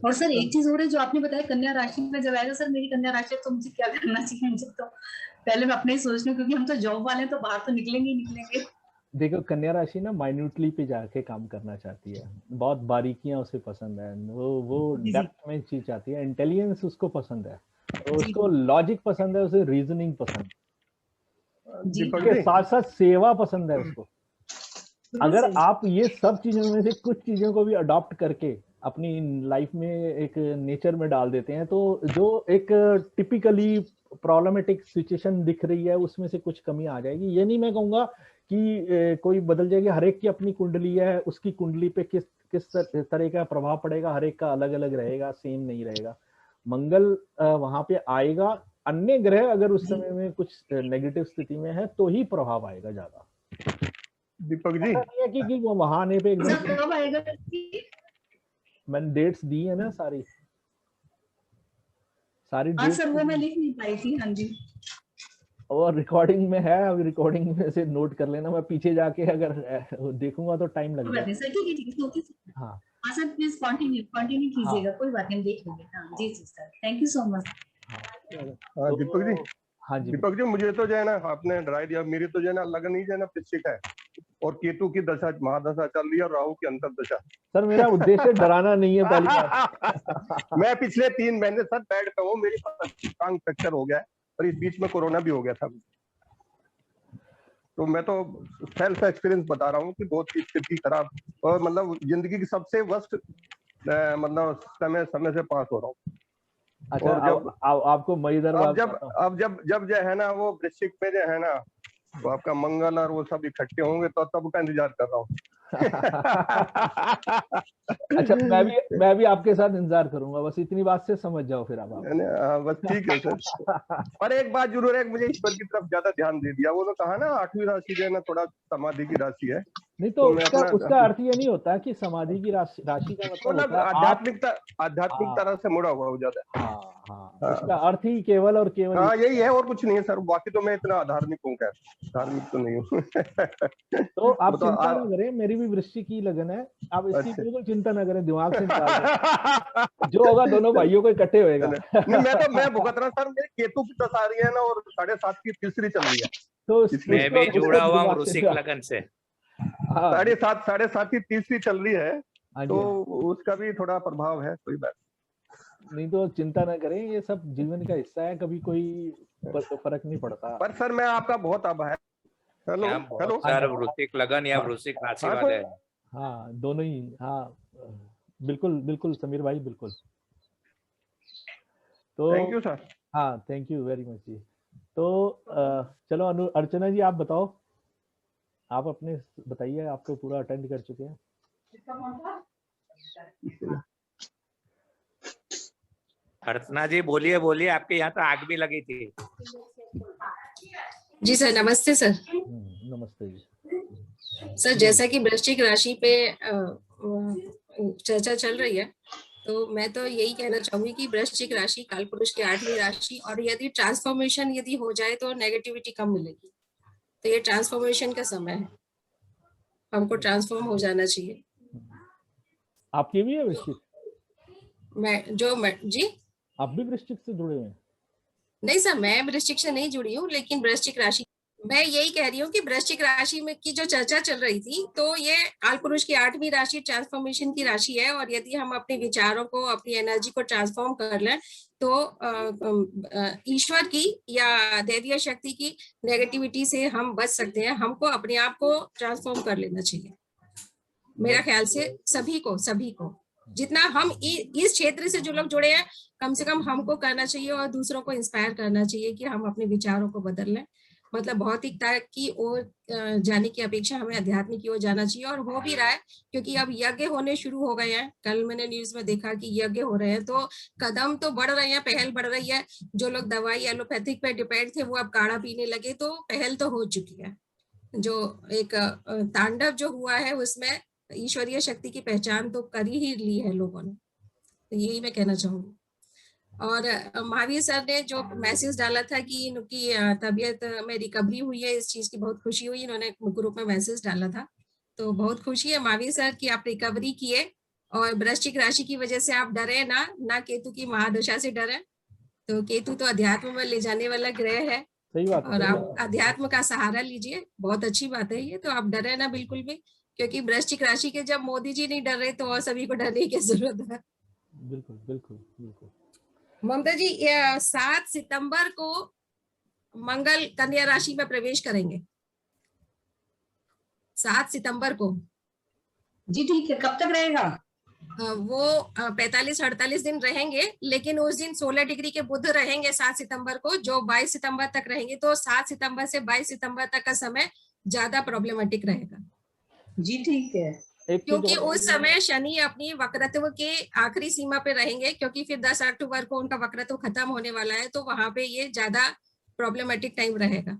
और सर एक चीज और है जो आपने बताया कन्या राशि में जब आएगा, सर मेरी कन्या राशि है तो मुझे क्या करना चाहिए? मुझे तो पहले मैं अपने ही सोच लूं, क्योंकि हम तो जॉब वाले हैं, तो बाहर तो निकलेंगे ही निकलेंगे। देखो कन्या राशि ना माइन्यूटली पे जाके काम करना चाहती है, बहुत बारीकियां उसे पसंद है, वो जी, जी। डेप्थ में चीज चाहती है, इंटेलिजेंस उसको पसंद है, तो जी, उसको लॉजिक पसंद है, उसे रीजनिंग पसंद है, जी उसके साथ साथ सेवा पसंद है उसको। अगर बिल्कुल सही। आप ये सब चीजों में से कुछ चीजों को भी अडॉप्ट करके अपनी लाइफ में एक नेचर में डाल देते हैं, तो जो एक टिपिकली प्रॉब्लमेटिक सिचुएशन दिख रही है उसमें से कुछ कमी आ जाएगी। ये नहीं मैं कहूंगा कि कोई बदल जाएगी, हर एक की अपनी कुंडली है, उसकी कुंडली पे किस तरह का प्रभाव पड़ेगा, हर एक का अलग अलग रहेगा, सेम नहीं रहेगा। मंगल वहां पे आएगा, अन्य ग्रह अगर उस समय में कुछ नेगेटिव स्थिति में है तो ही प्रभाव आएगा ज्यादा। दीपक जी, ऐसा नहीं है कि वो वहां आने पे सर एकदम। कब आएगा? मैंने डेट्स दी है ना सारी हाँ डेट्स सर वो मैं लिख नहीं पाई थी। हाँ जी, और रिकॉर्डिंग में है, अभी रिकॉर्डिंग में से नोट कर लेना, मैं पीछे जाके अगर देखूंगा तो टाइम लग कोई बात जाएगा। नहीं सर, ठीक है ठीक है, ओके सर। हाँ हाँ सर प्लीज कंटिन्यू कीजिएगा, कोई बात नहीं, देख लेंगे। हाँ जी जी sir, thank you so much. हाँ दीपक जी, हाँ जी दीपक जी, मुझे तो जो है ना आपने डरा दिया। मेरी तो जो है ना लगन ही जो है ना वृश्चिक है, और केतु की दशा महादशा चल रही है, और राहु की अंतर्दशा। सर मेरा उद्देश्य डराना नहीं है पहली बात। मैं पिछले 3 महीने सर बेड पे हूँ, मेरी टांग फ्रैक्चर हो गया है, और इस बीच में कोरोना भी हो गया था। तो मैं तो सेल्फ एक्सपीरियंस बता रहा हूँ कि बहुत ही स्थिति खराब, और मतलब जिंदगी की सबसे वर्स्ट मतलब समय से पास हो रहा हूँ। अच्छा, और जब आपको मई दरबार जब जो है ना वो वृश्चिक में जो है ना तो आपका मंगल और वो सब इकट्ठे होंगे, तो तब का इंतजार कर रहा हूँ। अच्छा, मैं भी आपके साथ इंतजार करूंगा, बस इतनी बात से समझ जाओ फिर आप। बस ठीक है सर। और एक बात जरूर है, मुझे ईश्वर की तरफ ज्यादा ध्यान दे दिया। वो तो कहा ना 8वीं राशि जो है ना थोड़ा समाधि की राशि है। नहीं तो उसका अर्थ ये नहीं होता कि समाधि की राशि का मतलब आध्यात्मिक तरह से मुड़ा हुआ हो जाता है। हाँ, उसका अर्थ ही केवल और केवल हाँ यही है, और कुछ नहीं है सर। बाकी तो मैं इतना अधार्मिक हूँ, खैर धार्मिक तो नहीं हूँ। तो आप चिंता ना करें, मेरी भी वृश्चिक की लगन है, आप इसकी बिल्कुल चिंता ना करें, दिमाग से निकाल दें। जो होगा दोनों भाइयों को इकट्ठे होएगा। नहीं मैं भुगत रहा सर, मेरे केतु की दशा आ रही है ना, और 7.5 की तीसरी चल रही है। तो मैं भी जुड़ा हुआ हूँ वृश्चिक लगन से। 7.5 की तीसरी चल रही है, तो उसका भी थोड़ा प्रभाव है। कोई बात नहीं, तो चिंता ना करें, ये सब जीवन का हिस्सा है, कभी कोई फर्क नहीं पड़ता। पर सर मैं आपका बहुत आभार। हेलो सर, वृश्चिक लगन या वृश्चिक राशि वाले। हाँ दोनों ही। हाँ बिल्कुल समीर भाई, बिल्कुल। तो थैंक यू सर। हाँ थैंक यू वेरी मच जी। तो चलो अर्चना जी आप बताओ, आप अपने बताइए, आप तो पूरा अटेंड कर चुके हैं। अर्चना जी बोलिए, आपके यहाँ तो आग भी लगी थी। जी सर, नमस्ते सर। नमस्ते जी। सर जैसा कि वृश्चिक राशि पे चर्चा चल रही है, तो मैं तो यही कहना चाहूंगी कि वृश्चिक राशि कालपुरुष की 8वीं राशि, और यदि ट्रांसफॉर्मेशन यदि हो जाए तो नेगेटिविटी कम मिलेगी। तो ये ट्रांसफॉर्मेशन का समय है, हमको ट्रांसफॉर्म हो जाना चाहिए। आपकी भी है वृश्चिक? जी आप भी वृश्चिक से जुड़े हुए हैं? नहीं सर, मैं वृश्चिक से नहीं जुड़ी हूँ, लेकिन वृश्चिक राशि, मैं यही कह रही हूँ कि वृश्चिक राशि में की जो चर्चा चल रही थी, तो ये कालपुरुष की 8वीं राशि ट्रांसफॉर्मेशन की राशि है, और यदि हम अपने विचारों को, अपनी एनर्जी को ट्रांसफॉर्म कर लें, तो ईश्वर की या दैवीय शक्ति की नेगेटिविटी से हम बच सकते हैं। हमको अपने आप को ट्रांसफॉर्म कर लेना चाहिए, मेरा ख्याल से सभी को जितना हम इस क्षेत्र से जो लोग जुड़े हैं, कम से कम हमको करना चाहिए, और दूसरों को इंस्पायर करना चाहिए कि हम अपने विचारों को बदल लें। मतलब भौतिकता की ओर जाने की अपेक्षा हमें अध्यात्म की ओर जाना चाहिए, और हो भी रहा है, क्योंकि अब यज्ञ होने शुरू हो गए हैं। कल मैंने न्यूज में देखा कि यज्ञ हो रहे हैं, तो कदम तो बढ़ रहे हैं, पहल बढ़ रही है। जो लोग दवाई एलोपैथिक पे डिपेंड थे, वो अब काढ़ा पीने लगे, तो पहल तो हो चुकी है। जो एक तांडव जो हुआ है, उसमें ईश्वरीय शक्ति की पहचान तो कर ही ली है लोगों ने, तो यही मैं कहना चाहूंगी। और महावीर सर ने जो मैसेज डाला था कि इनकी तबीयत में रिकवरी हुई है, इस चीज की बहुत खुशी हुई। इन्होंने ग्रुप में मैसेज डाला था, तो बहुत खुशी है महावीर सर कि आप रिकवरी किए। और वृश्चिक राशि की वजह से आप डरे ना केतु की महादशा से डरे। तो केतु तो अध्यात्म में ले जाने वाला ग्रह है, सही बात है, और आप अध्यात्म का सहारा लीजिए, बहुत अच्छी बात है ये। तो आप डरे ना बिल्कुल भी, क्योंकि वृश्चिक राशि के जब मोदी जी नहीं डर रहे तो और सभी को डरने की जरूरत है। बिल्कुल बिल्कुल बिल्कुल। ममता जी 7 सितंबर को मंगल कन्या राशि में प्रवेश करेंगे, 7 सितंबर को। जी ठीक है, कब तक रहेगा? वो 45-48 दिन रहेंगे, लेकिन उस दिन 16 डिग्री के बुध रहेंगे 7 सितंबर को, जो 22 सितंबर तक रहेंगे। तो 7 सितंबर से 22 सितंबर तक का समय ज्यादा प्रॉब्लमेटिक रहेगा। जी ठीक है, क्योंकि उस समय शनि अपनी वक्रत्व के आखिरी सीमा पे रहेंगे, क्योंकि फिर 10 अक्टूबर को उनका वक्रत्व खत्म होने वाला है, तो वहां पे ये ज्यादा प्रॉब्लमेटिक टाइम रहेगा।